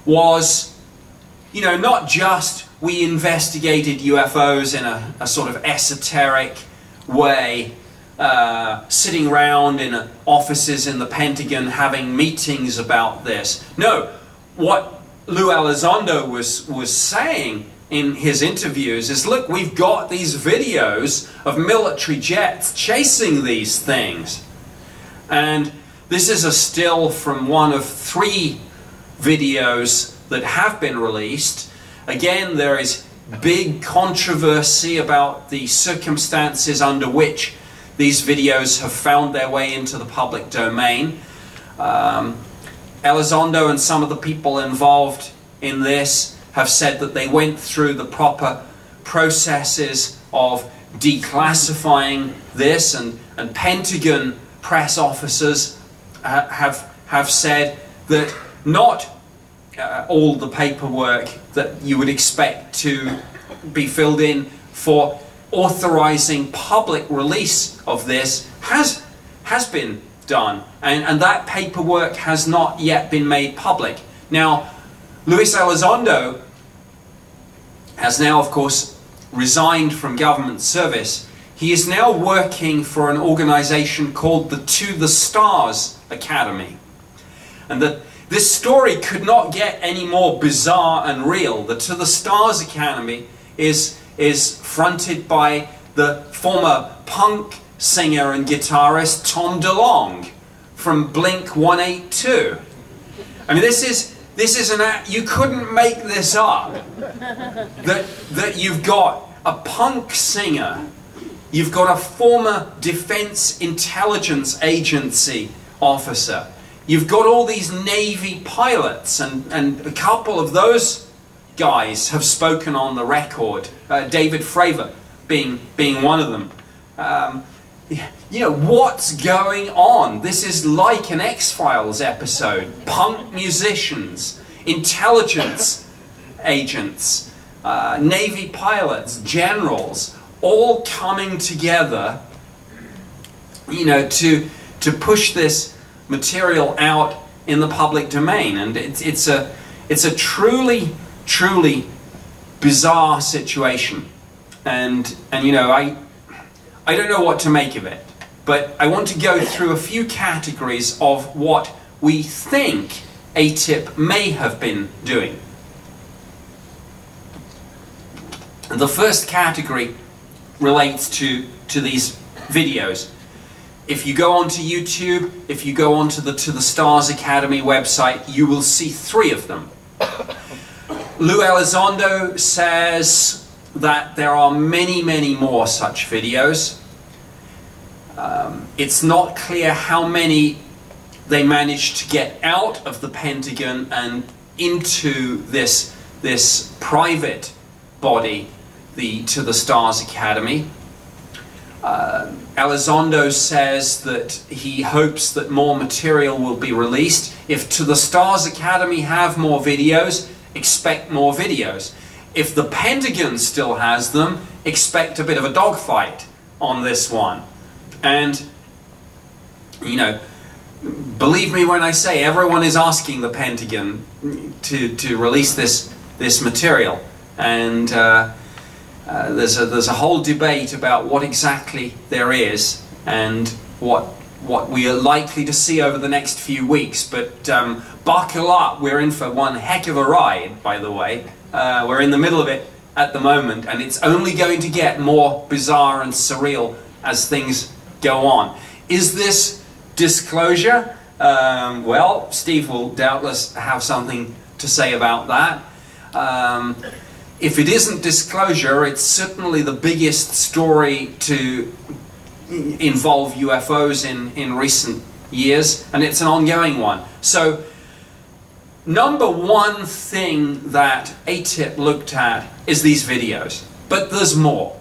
was, you know, not just we investigated UFOs in a sort of esoteric way, sitting around in offices in the Pentagon having meetings about this. No, what Lou Elizondo was saying in his interviews is, look, we've got these videos of military jets chasing these things. And this is a still from one of 3 videos that have been released. Again, there is big controversy about the circumstances under which these videos have found their way into the public domain. Elizondo and some of the people involved in this have said that they went through the proper processes of declassifying this, and Pentagon press officers have said that not all the paperwork that you would expect to be filled in for authorizing public release of this has been done, and that paperwork has not yet been made public. Now, Luis Elizondo has now, of course, resigned from government service. He is now working for an organization called the To the Stars Academy. And this story could not get any more bizarre and real. The To the Stars Academy is fronted by the former punk singer and guitarist Tom DeLonge from Blink-182. I mean, this is you couldn't make this up. That you've got a punk singer, you've got a former Defense Intelligence Agency officer, you've got all these Navy pilots, and a couple of those guys have spoken on the record, David Fravor being one of them. You know, what's going on? This is like an X-Files episode. Punk musicians, intelligence agents, Navy pilots, generals, all coming together, you know, to push this material out in the public domain. And it's a truly bizarre situation. And you know, I don't know what to make of it, but I want to go through a few categories of what we think ATIP may have been doing. The first category relates to these videos. If you go onto YouTube, if you go onto the To the Stars Academy website, you will see 3 of them. Lou Elizondo says that there are many more such videos. It's not clear how many they managed to get out of the Pentagon and into this private body, the To the Stars Academy. Elizondo says that he hopes that more material will be released. If To the Stars Academy have more videos, expect more videos. If the Pentagon still has them, expect a bit of a dogfight on this one. And, you know, believe me when I say everyone is asking the Pentagon to release this material. And there's a whole debate about what exactly there is and what we are likely to see over the next few weeks. But buckle up, we're in for one heck of a ride, by the way. We're in the middle of it at the moment, and it's only going to get more bizarre and surreal as things go on. Is this disclosure? Well, Steve will doubtless have something to say about that. If it isn't disclosure, it's certainly the biggest story to involve UFOs in recent years, and it's an ongoing one. So, number one thing that ATIP looked at is these videos, but there's more.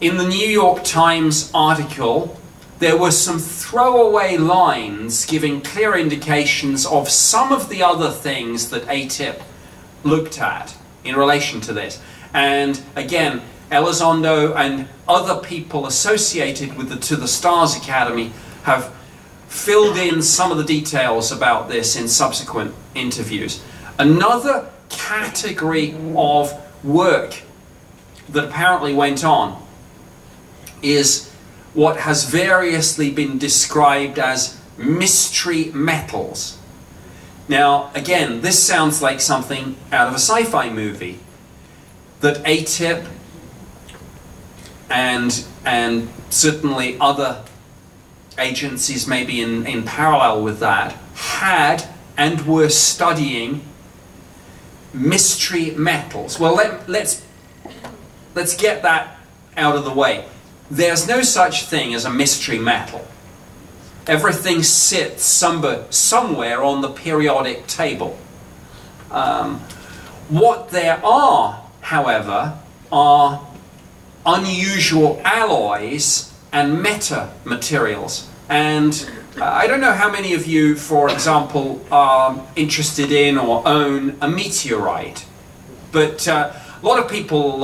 In the New York Times article, there were some throwaway lines giving clear indications of some of the other things that ATIP looked at in relation to this. And again, Elizondo and other people associated with the To the Stars Academy have filled in some of the details about this in subsequent interviews. Another category of work that apparently went on is what has variously been described as mystery metals. Now, again, this sounds like something out of a sci-fi movie. That ATIP and certainly other agencies maybe in parallel with that had and were studying mystery metals. Well, let's get that out of the way. There's no such thing as a mystery metal. Everything sits somewhere on the periodic table. What there are, however, are unusual alloys and metamaterials. And I don't know how many of you, for example, are interested in or own a meteorite. But a lot of people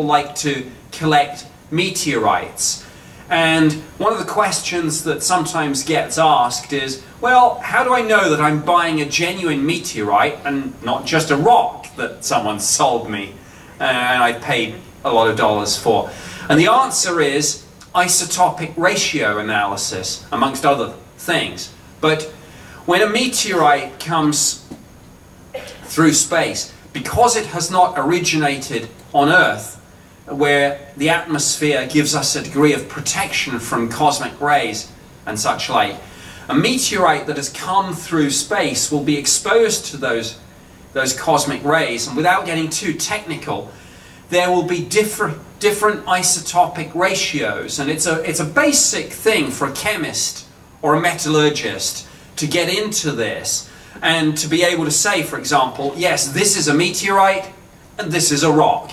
like to collect meteorites. And one of the questions that sometimes gets asked is, well, how do I know that I'm buying a genuine meteorite and not just a rock that someone sold me and I paid a lot of dollars for? And the answer is isotopic ratio analysis, amongst other things. But when a meteorite comes through space, because it has not originated on Earth, where the atmosphere gives us a degree of protection from cosmic rays and such like, a meteorite that has come through space will be exposed to those cosmic rays, and without getting too technical, there will be different isotopic ratios, and it's a basic thing for a chemist or a metallurgist to get into this and to be able to say, for example, yes, this is a meteorite and this is a rock.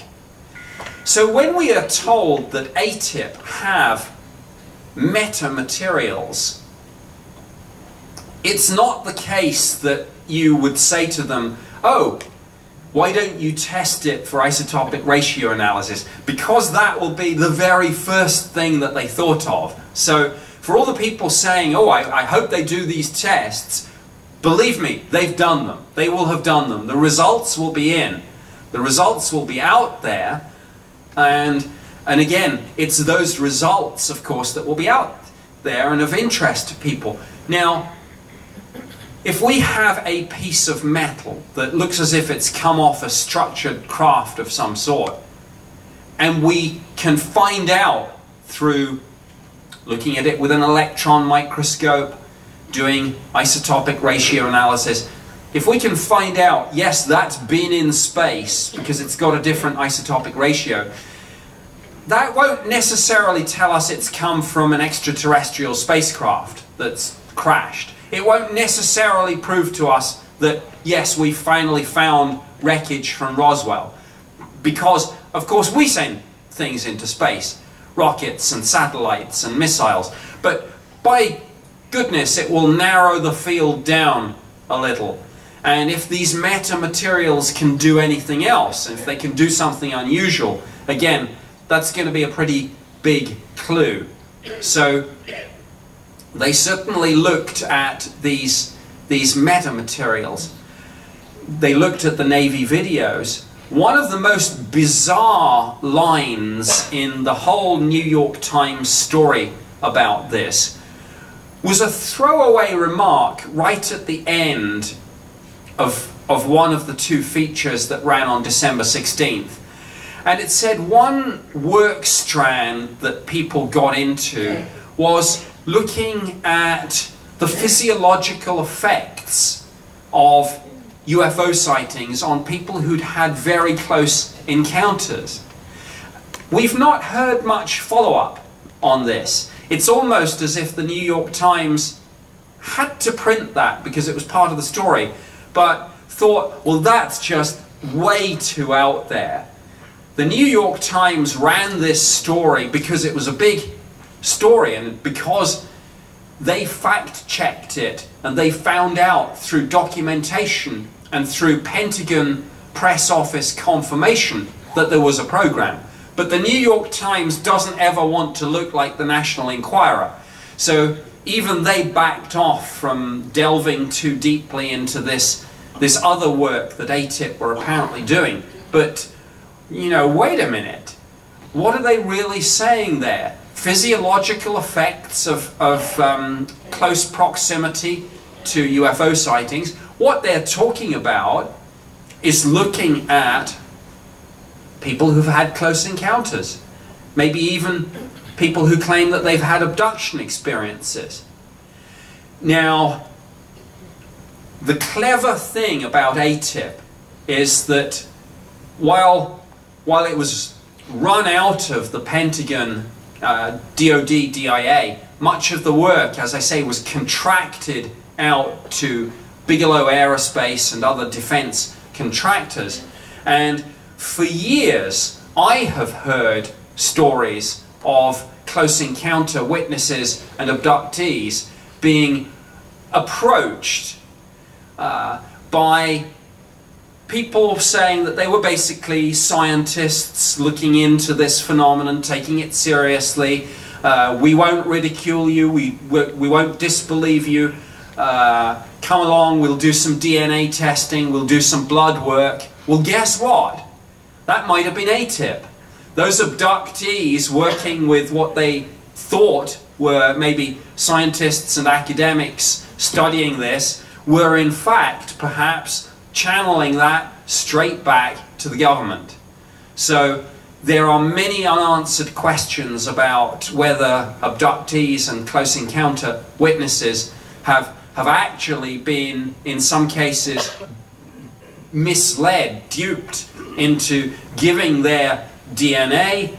So when we are told that ATIP have metamaterials, it's not the case that you would say to them, oh, why don't you test it for isotopic ratio analysis? Because that will be the very first thing that they thought of. So for all the people saying, oh, I hope they do these tests, believe me, they've done them. They will have done them. The results will be in. The results will be out there. And again, it's those results, of course, that will be out there and of interest to people. Now, if we have a piece of metal that looks as if it's come off a structured craft of some sort, and we can find out through looking at it with an electron microscope, doing isotopic ratio analysis, if we can find out, yes, that's been in space because it's got a different isotopic ratio, that won't necessarily tell us it's come from an extraterrestrial spacecraft that's crashed. It won't necessarily prove to us that, yes, we finally found wreckage from Roswell. Because, of course, we send things into space, rockets and satellites and missiles. But by goodness, it will narrow the field down a little. And if these metamaterials can do anything else, if they can do something unusual, again, that's going to be a pretty big clue. So they certainly looked at these metamaterials. They looked at the Navy videos. One of the most bizarre lines in the whole New York Times story about this was a throwaway remark right at the end of one of the two features that ran on December 16th. And it said one work strand that people got into was looking at the physiological effects of UFO sightings on people who'd had very close encounters. We've not heard much follow-up on this. It's almost as if the New York Times had to print that because it was part of the story, but thought, well, that's just way too out there. The New York Times ran this story because it was a big story and because they fact-checked it and they found out through documentation and through Pentagon press office confirmation that there was a program. But the New York Times doesn't ever want to look like the National Enquirer. So even they backed off from delving too deeply into this other work that ATIP were apparently doing. But, you know, wait a minute. What are they really saying there? Physiological effects of close proximity to UFO sightings. What they're talking about is looking at people who've had close encounters. Maybe even people who claim that they've had abduction experiences. Now, the clever thing about ATIP is that while it was run out of the Pentagon DoD, DIA, much of the work, as I say, was contracted out to Bigelow Aerospace and other defense contractors. And for years, I have heard stories of close encounter witnesses and abductees being approached by people saying that they were basically scientists looking into this phenomenon, taking it seriously, We won't ridicule you, we won't disbelieve you. Come along, we'll do some DNA testing, we'll do some blood work. Well, guess what? That might have been ATIP. Those abductees working with what they thought were maybe scientists and academics studying this were in fact perhaps channeling that straight back to the government. So there are many unanswered questions about whether abductees and close encounter witnesses have actually been, in some cases, misled, duped into giving their DNA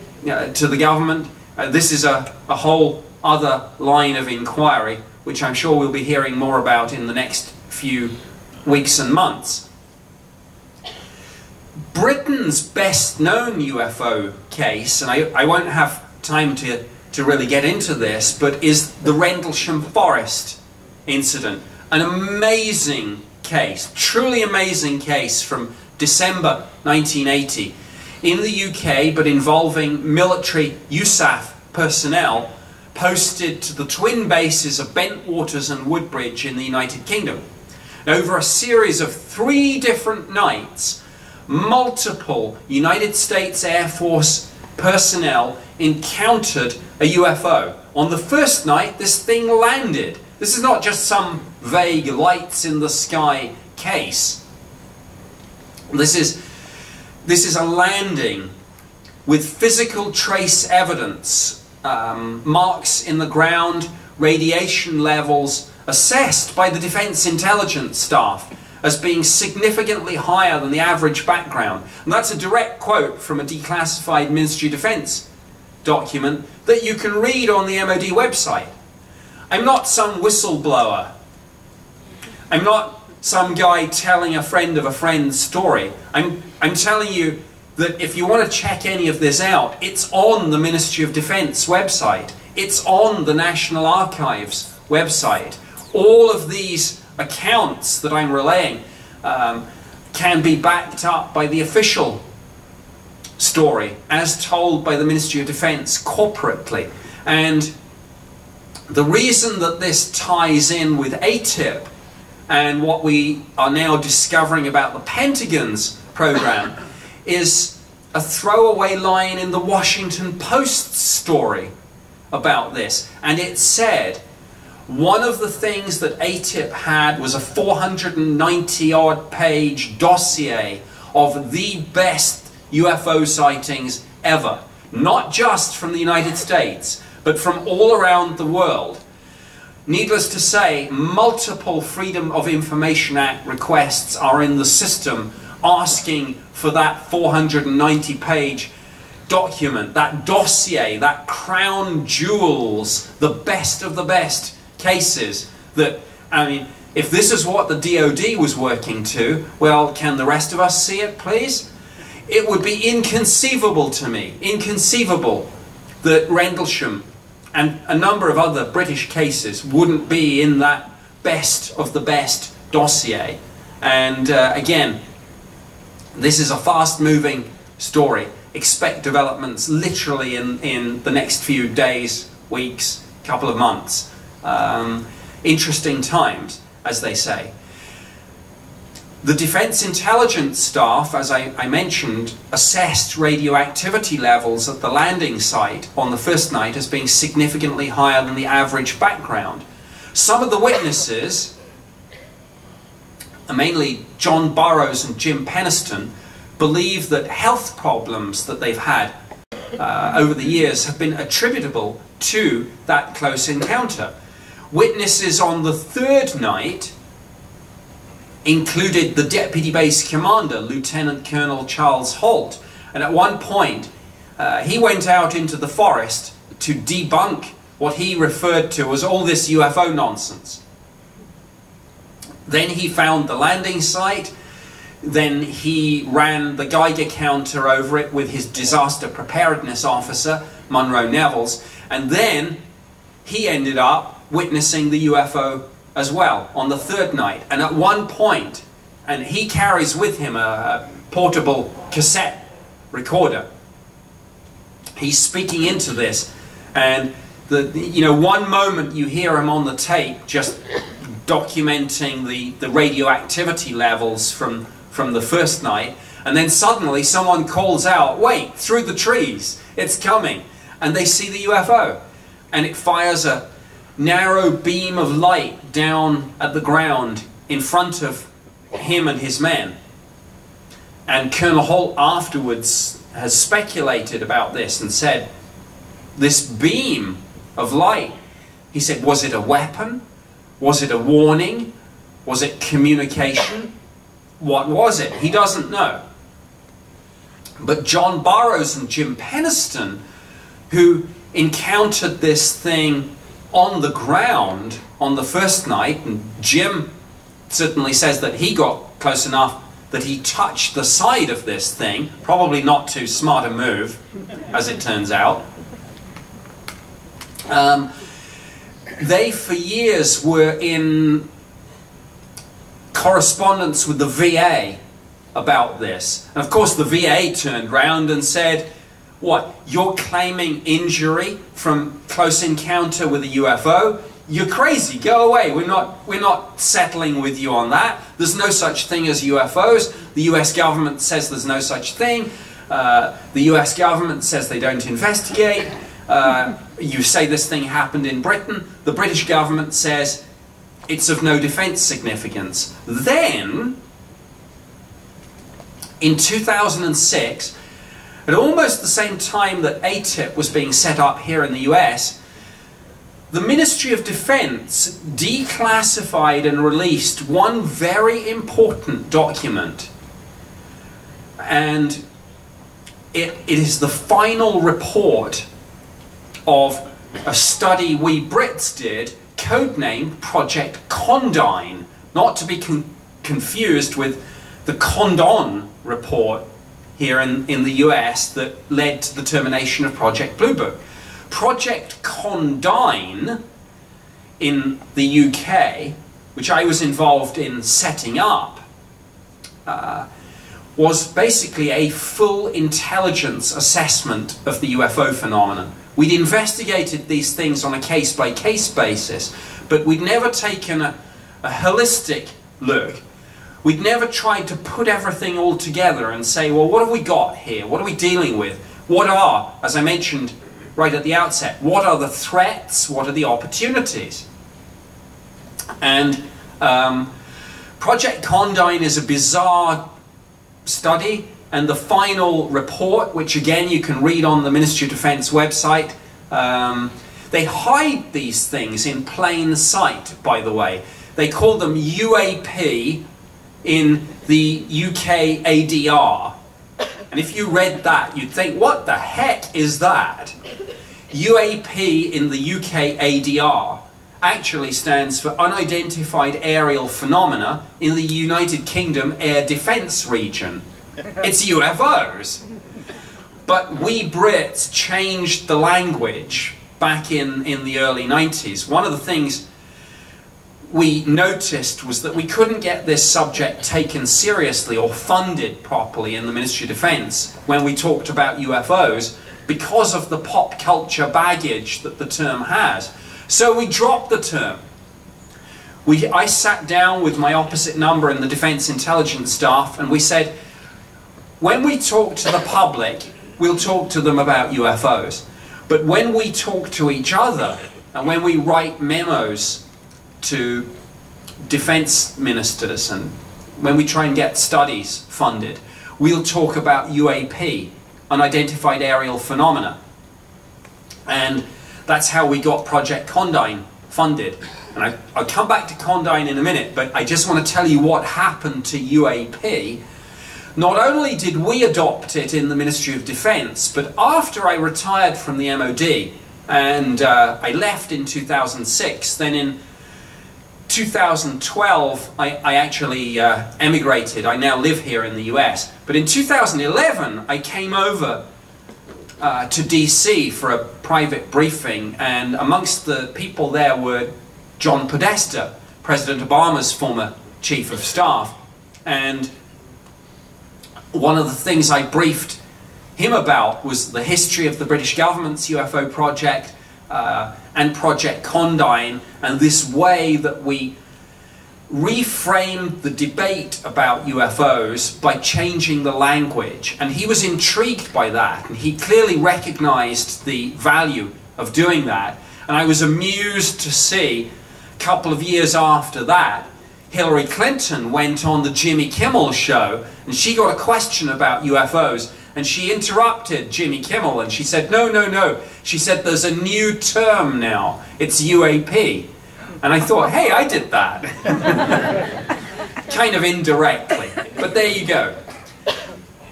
to the government. This is a whole other line of inquiry, which I'm sure we'll be hearing more about in the next few weeks and months. Britain's best known UFO case, and I won't have time to really get into this, but is the Rendlesham Forest incident. An amazing case, truly amazing case from December 1980 in the UK, but involving military USAF personnel posted to the twin bases of Bentwaters and Woodbridge in the United Kingdom. Over a series of 3 different nights, multiple United States Air Force personnel encountered a UFO. On the first night, this thing landed. This is not just some vague lights in the sky case. This is a landing with physical trace evidence, marks in the ground, radiation levels assessed by the Defence Intelligence staff as being significantly higher than the average background. And that's a direct quote from a declassified Ministry of Defence document that you can read on the MOD website. I'm not some whistleblower. I'm not some guy telling a friend's story. I'm telling you that if you want to check any of this out, it's on the Ministry of Defence website. It's on the National Archives website. All of these accounts that I'm relaying can be backed up by the official story as told by the Ministry of Defence corporately. And the reason that this ties in with ATIP and what we are now discovering about the Pentagon's program is a throwaway line in the Washington Post's story about this. And it said one of the things that ATIP had was a 490-odd page dossier of the best UFO sightings ever. Not just from the United States, but from all around the world. Needless to say, multiple Freedom of Information Act requests are in the system asking for that 490-page document, that dossier, that crown jewels, the best of the best cases that, I mean, if this is what the DoD was working to, well, can the rest of us see it, please? It would be inconceivable to me, inconceivable, that Rendlesham and a number of other British cases wouldn't be in that best of the best dossier. And again, this is a fast-moving story. Expect developments literally in the next few days, weeks, couple of months. Interesting times, as they say. The Defence Intelligence staff, as I mentioned, assessed radioactivity levels at the landing site on the first night as being significantly higher than the average background. Some of the witnesses, mainly John Burroughs and Jim Peniston, believe that health problems that they've had over the years have been attributable to that close encounter. Witnesses on the third night included the Deputy Base Commander, Lieutenant Colonel Charles Holt, and at one point he went out into the forest to debunk what he referred to as all this UFO nonsense. Then he found the landing site, then he ran the Geiger counter over it with his disaster preparedness officer, Munro Nevels, and then he ended up witnessing the UFO as well on the third night. And at one point, and he carries with him a portable cassette recorder, he's speaking into this, and one moment you hear him on the tape just documenting the radioactivity levels from the first night, and then suddenly someone calls out, "Wait, through the trees, it's coming," and they see the UFO, and it fires a narrow beam of light down at the ground in front of him and his men. And Colonel Holt afterwards has speculated about this and said, this beam of light, he said, was it a weapon? Was it a warning? Was it communication? What was it? He doesn't know. But John Burroughs and Jim Penniston, who encountered this thing on the ground on the first night, and Jim certainly says that he got close enough that he touched the side of this thing, probably not too smart a move, as it turns out. They for years were in correspondence with the VA about this. And of course the VA turned round and said, "What, you're claiming injury from close encounter with a UFO? You're crazy, go away, we're not settling with you on that. There's no such thing as UFOs. The US government says there's no such thing. The US government says they don't investigate. You say this thing happened in Britain. The British government says it's of no defense significance." Then, in 2006, at almost the same time that ATIP was being set up here in the US, the Ministry of Defense declassified and released one very important document. And it is the final report of a study we Brits did, codenamed Project Condign, not to be confused with the Condon report here in the US that led to the termination of Project Blue Book. Project Condign in the UK, which I was involved in setting up, was basically a full intelligence assessment of the UFO phenomenon. We'd investigated these things on a case-by-case basis, but we'd never taken a holistic look. We'd never tried to put everything all together and say, well, what have we got here? What are we dealing with? What are, as I mentioned right at the outset, what are the threats? What are the opportunities? And Project Condign is a bizarre study, and the final report, which again you can read on the Ministry of Defense website, they hide these things in plain sight, by the way. They call them UAP in the UK ADR. And if you read that, you'd think, what the heck is that? UAP in the UK ADR actually stands for Unidentified Aerial Phenomena in the United Kingdom Air Defence Region. It's UFOs. But we Brits changed the language back in the early 90s. One of the things we noticed was that we couldn't get this subject taken seriously or funded properly in the Ministry of Defence when we talked about UFOs because of the pop culture baggage that the term has. So we dropped the term. I sat down with my opposite number in the Defence Intelligence staff and we said, when we talk to the public, we'll talk to them about UFOs. But when we talk to each other and when we write memos to defence ministers and when we try and get studies funded, we'll talk about UAP, Unidentified Aerial Phenomena. And that's how we got Project Condign funded. And I'll come back to Condign in a minute, but I just want to tell you what happened to UAP. Not only did we adopt it in the Ministry of Defence, but after I retired from the MOD, and I left in 2006, then in 2012 I actually emigrated. I now live here in the US. But in 2011 I came over to DC for a private briefing, and amongst the people there were John Podesta, President Obama's former Chief of Staff. And one of the things I briefed him about was the history of the British government's UFO project and Project Condign, and this way that we reframed the debate about UFOs by changing the language. And he was intrigued by that, and he clearly recognized the value of doing that. And I was amused to see, a couple of years after that, Hillary Clinton went on the Jimmy Kimmel show, and she got a question about UFOs, and she interrupted Jimmy Kimmel, and she said, no, no, no. She said, there's a new term now. It's UAP. And I thought, hey, I did that. Kind of indirectly. But there you go.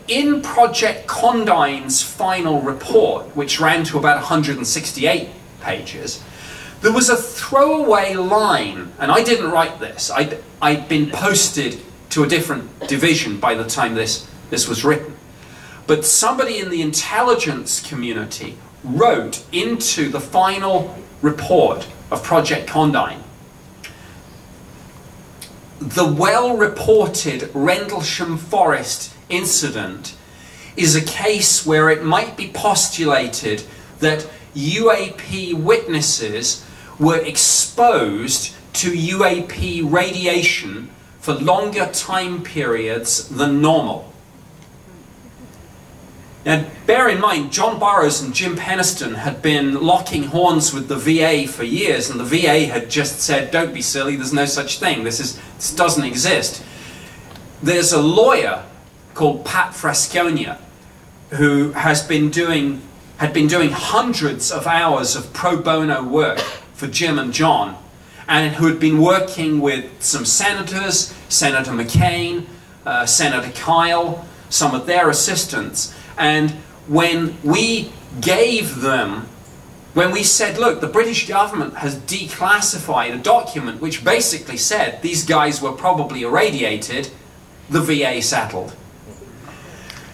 In Project Condign's final report, which ran to about 168 pages, there was a throwaway line, and I didn't write this. I'd been posted to a different division by the time this was written. But somebody in the intelligence community wrote into the final report of Project Condign, the well-reported Rendlesham Forest incident is a case where it might be postulated that UAP witnesses were exposed to UAP radiation for longer time periods than normal. Now, bear in mind, John Burroughs and Jim Penniston had been locking horns with the VA for years, and the VA had just said, don't be silly, there's no such thing, this doesn't exist. There's a lawyer called Pat Frasconia who had been doing hundreds of hours of pro bono work for Jim and John, and who had been working with some senators, Senator McCain, Senator Kyle, some of their assistants. And when we gave them, when we said, look, the British government has declassified a document which basically said these guys were probably irradiated, the VA settled.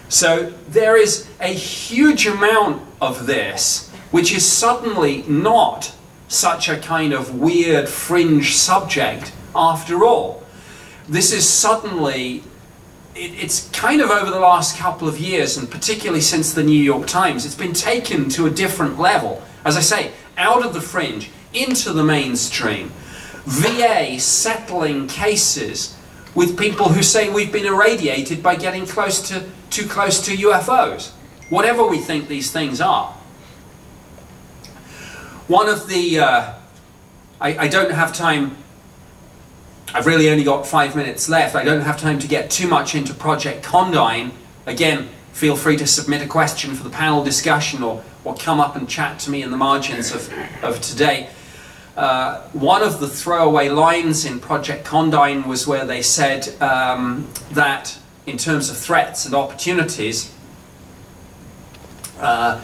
So there is a huge amount of this which is suddenly not such a kind of weird fringe subject after all. This is suddenly, it's kind of over the last couple of years, and particularly since the New York Times, it's been taken to a different level. As I say, out of the fringe, into the mainstream. VA settling cases with people who say we've been irradiated by getting too close to UFOs, whatever we think these things are. One of the, I don't have time, I've really only got 5 minutes left. I don't have time to get too much into Project Condign. Again, feel free to submit a question for the panel discussion, or come up and chat to me in the margins of today. One of the throwaway lines in Project Condign was where they said that in terms of threats and opportunities, that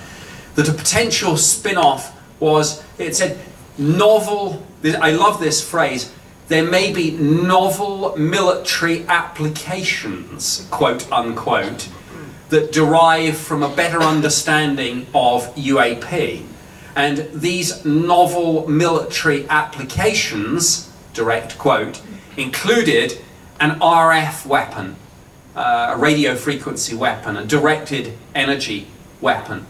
a potential spin-off was, it said, novel, I love this phrase, there may be novel military applications, quote unquote, that derive from a better understanding of UAP. And these novel military applications, direct quote, included an RF weapon, a radio frequency weapon, a directed energy weapon,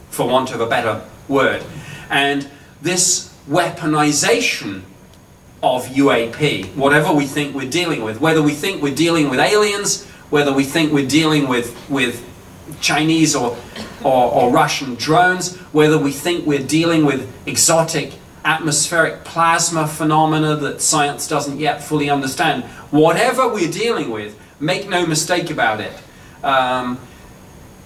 for want of a better word. And this weaponization of UAP, whatever we think we're dealing with, whether we think we're dealing with aliens, whether we think we're dealing with Chinese or Russian drones, whether we think we're dealing with exotic atmospheric plasma phenomena that science doesn't yet fully understand, whatever we're dealing with, make no mistake about it,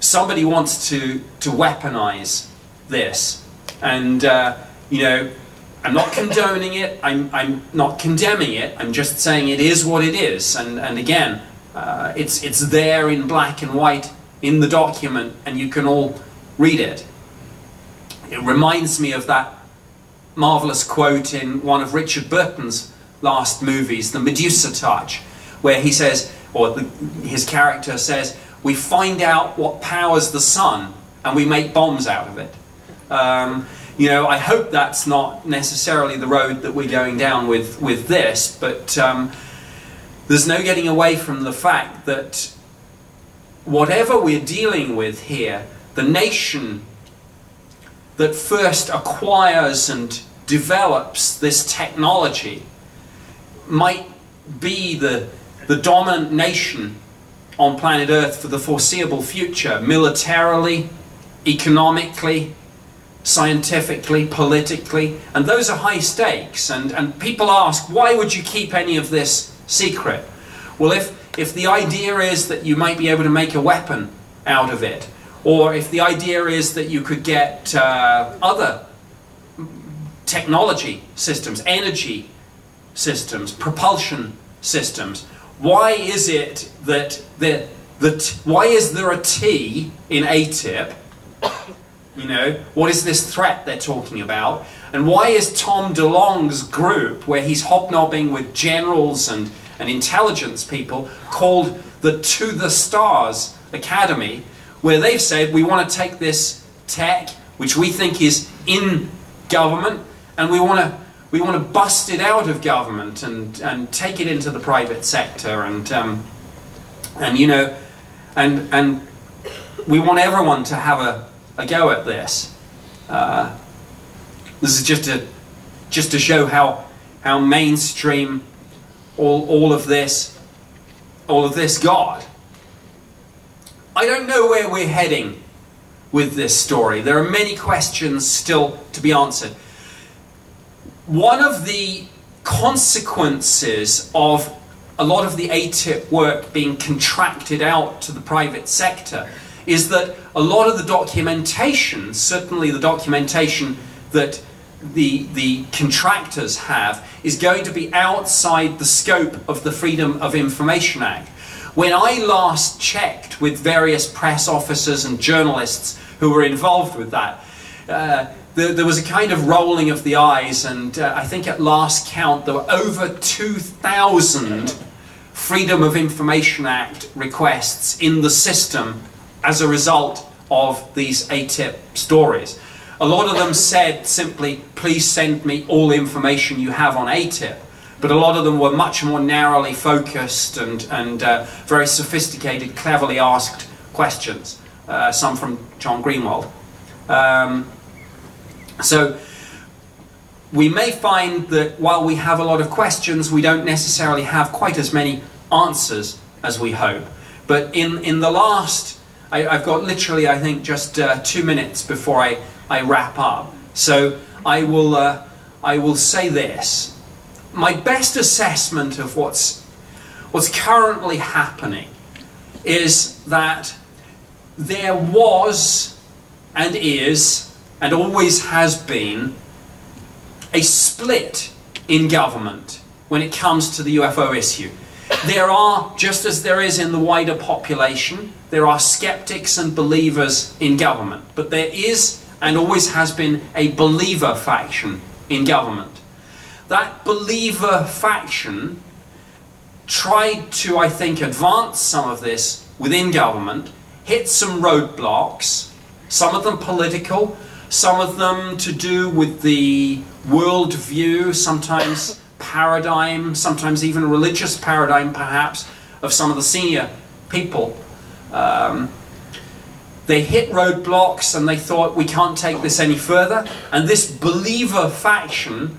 somebody wants to weaponize this. And you know, I'm not condoning it, I'm not condemning it, I'm just saying it is what it is. And again, it's there in black and white in the document, and you can all read it. It reminds me of that marvelous quote in one of Richard Burton's last movies, The Medusa Touch, where he says, or his character says, we find out what powers the sun and we make bombs out of it. You know, I hope that's not necessarily the road that we're going down with this, but there's no getting away from the fact that whatever we're dealing with here, the nation that first acquires and develops this technology might be the dominant nation on planet Earth for the foreseeable future, militarily, economically, scientifically, politically, and those are high stakes. And people ask, why would you keep any of this secret? Well, if the idea is that you might be able to make a weapon out of it, or if the idea is that you could get other technology systems, energy systems, propulsion systems, why is it that why is there a T in ATIP? You know, what is this threat they're talking about? And why is Tom DeLonge's group, where he's hobnobbing with generals and intelligence people, called the To the Stars Academy, where they've said we want to take this tech, which we think is in government, and we want to bust it out of government and take it into the private sector, and you know, and we want everyone to have a go at this. This is just to show how mainstream all of this got. I don't know where we're heading with this story. There are many questions still to be answered. One of the consequences of a lot of the ATIP work being contracted out to the private sector is that a lot of the documentation, certainly the documentation that the contractors have, is going to be outside the scope of the Freedom of Information Act. When I last checked with various press officers and journalists who were involved with that, there was a kind of rolling of the eyes, and I think at last count there were over 2,000 Freedom of Information Act requests in the system as a result of these ATIP stories. A lot of them said simply, please send me all the information you have on ATIP. But a lot of them were much more narrowly focused and very sophisticated, cleverly asked questions. Some from John Greenwald. So we may find that while we have a lot of questions, we don't necessarily have quite as many answers as we hope. But in the last, I've got literally, I think, just 2 minutes before I wrap up. So I will say this. My best assessment of what's currently happening is that there was and is and always has been a split in government when it comes to the UFO issue. There are, just as there is in the wider population, there are skeptics and believers in government, but there is and always has been a believer faction in government. That believer faction tried to, I think, advance some of this within government, hit some roadblocks, some of them political, some of them to do with the world view, sometimes paradigm, sometimes even a religious paradigm perhaps, of some of the senior people. They hit roadblocks and they thought, we can't take this any further, and this believer faction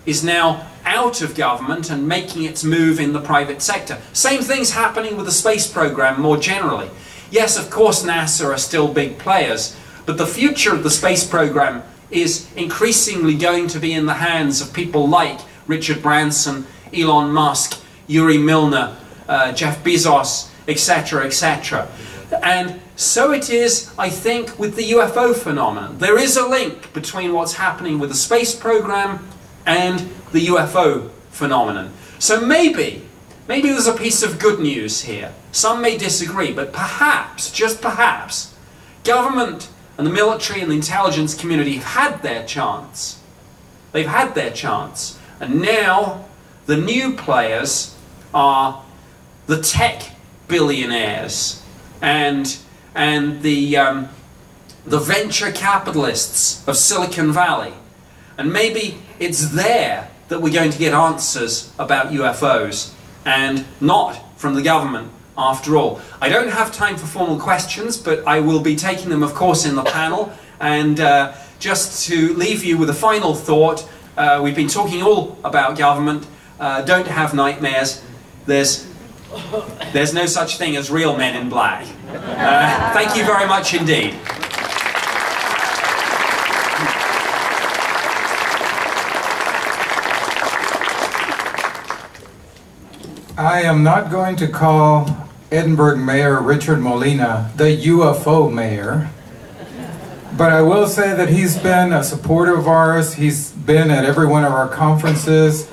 is now out of government and making its move in the private sector. Same thing's happening with the space program more generally. Yes, of course NASA are still big players, but the future of the space program is increasingly going to be in the hands of people like Richard Branson, Elon Musk, Yuri Milner, Jeff Bezos, etc., etc. And so it is, I think, with the UFO phenomenon. There is a link between what's happening with the space program and the UFO phenomenon. So maybe there's a piece of good news here. Some may disagree, but perhaps, just perhaps, government and the military and the intelligence community have had their chance. They've had their chance. And now the new players are the tech billionaires and the venture capitalists of Silicon Valley. And maybe it's there that we're going to get answers about UFOs, and not from the government after all. I don't have time for formal questions, but I will be taking them, of course, in the panel, and just to leave you with a final thought. We've been talking all about government. Don't have nightmares. There's no such thing as real men in black. Thank you very much indeed. I am not going to call Edinburg Mayor Richard Molina the UFO mayor, but I will say that he's been a supporter of ours. He's been at every one of our conferences,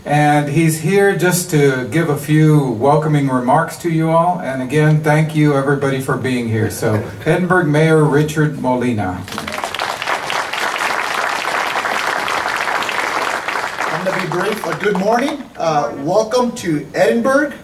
and he's here just to give a few welcoming remarks to you all. And again, thank you everybody for being here. So, Edinburg Mayor Richard Molina. I'm going to be brief. Good morning. Welcome to Edinburg.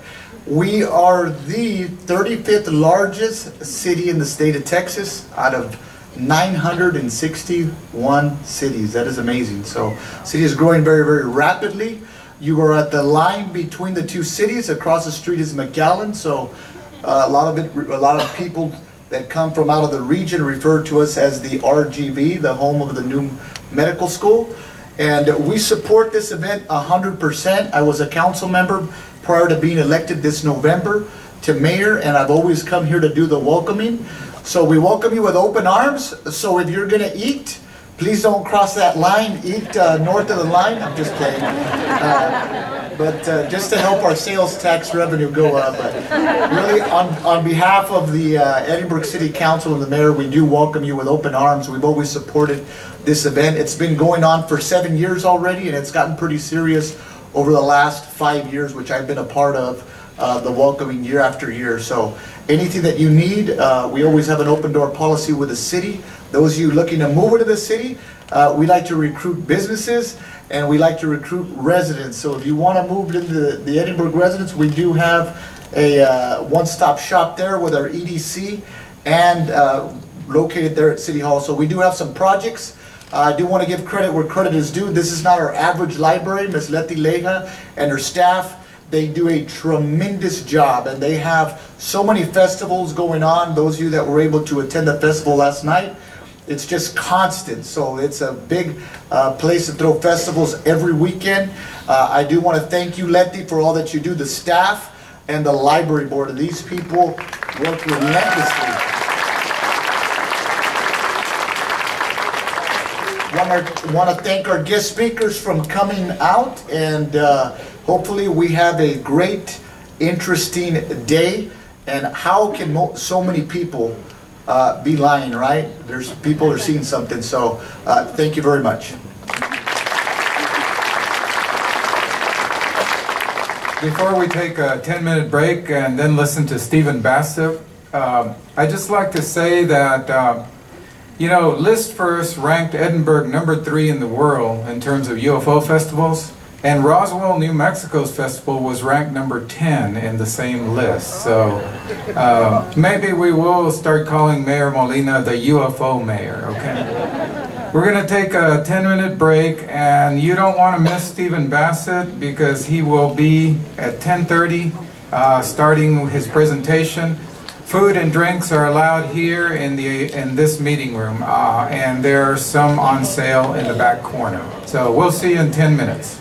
We are the 35th largest city in the state of Texas out of 961 cities. That is amazing. So, the city is growing very, very rapidly. You are at the line between the two cities. Across the street is McAllen. So, a lot of people that come from out of the region refer to us as the RGV, the home of the new medical school. And we support this event 100%. I was a council member prior to being elected this November to mayor, and I've always come here to do the welcoming. So we welcome you with open arms. So if you're going to eat, please don't cross that line. Eat north of the line. I'm just kidding. But just to help our sales tax revenue go up. But really, on behalf of the Edinburg City Council and the mayor, we do welcome you with open arms. We've always supported this event. It's been going on for 7 years already, and it's gotten pretty serious over the last 5 years, which I've been a part of, the welcoming year after year. So anything that you need, we always have an open door policy with the city. Those of you looking to move into the city, we like to recruit businesses, and we like to recruit residents. So if you want to move into the Edinburg residents, we do have a one-stop shop there with our EDC and located there at City Hall. So we do have some projects. I do want to give credit where credit is due. This is not our average library. Ms. Leti Leja and her staff, they do a tremendous job, and they have so many festivals going on. Those of you that were able to attend the festival last night, it's just constant. So it's a big place to throw festivals every weekend. I do want to thank you, Leti, for all that you do, the staff and the library board. These people work relentlessly. Want to thank our guest speakers from coming out, and hopefully we have a great, interesting day. And how can so many people be lying, right? There's people are seeing something. So thank you very much. Before we take a 10-minute break and then listen to Stephen Bassett, I'd just like to say that you know, List First ranked Edinburg #3 in the world in terms of UFO festivals, and Roswell, New Mexico's festival was ranked #10 in the same list. So maybe we will start calling Mayor Molina the UFO mayor, okay? We're going to take a 10-minute break, and you don't want to miss Stephen Bassett because he will be at 10:30 starting his presentation. Food and drinks are allowed here in this meeting room, and there are some on sale in the back corner. So we'll see you in 10 minutes.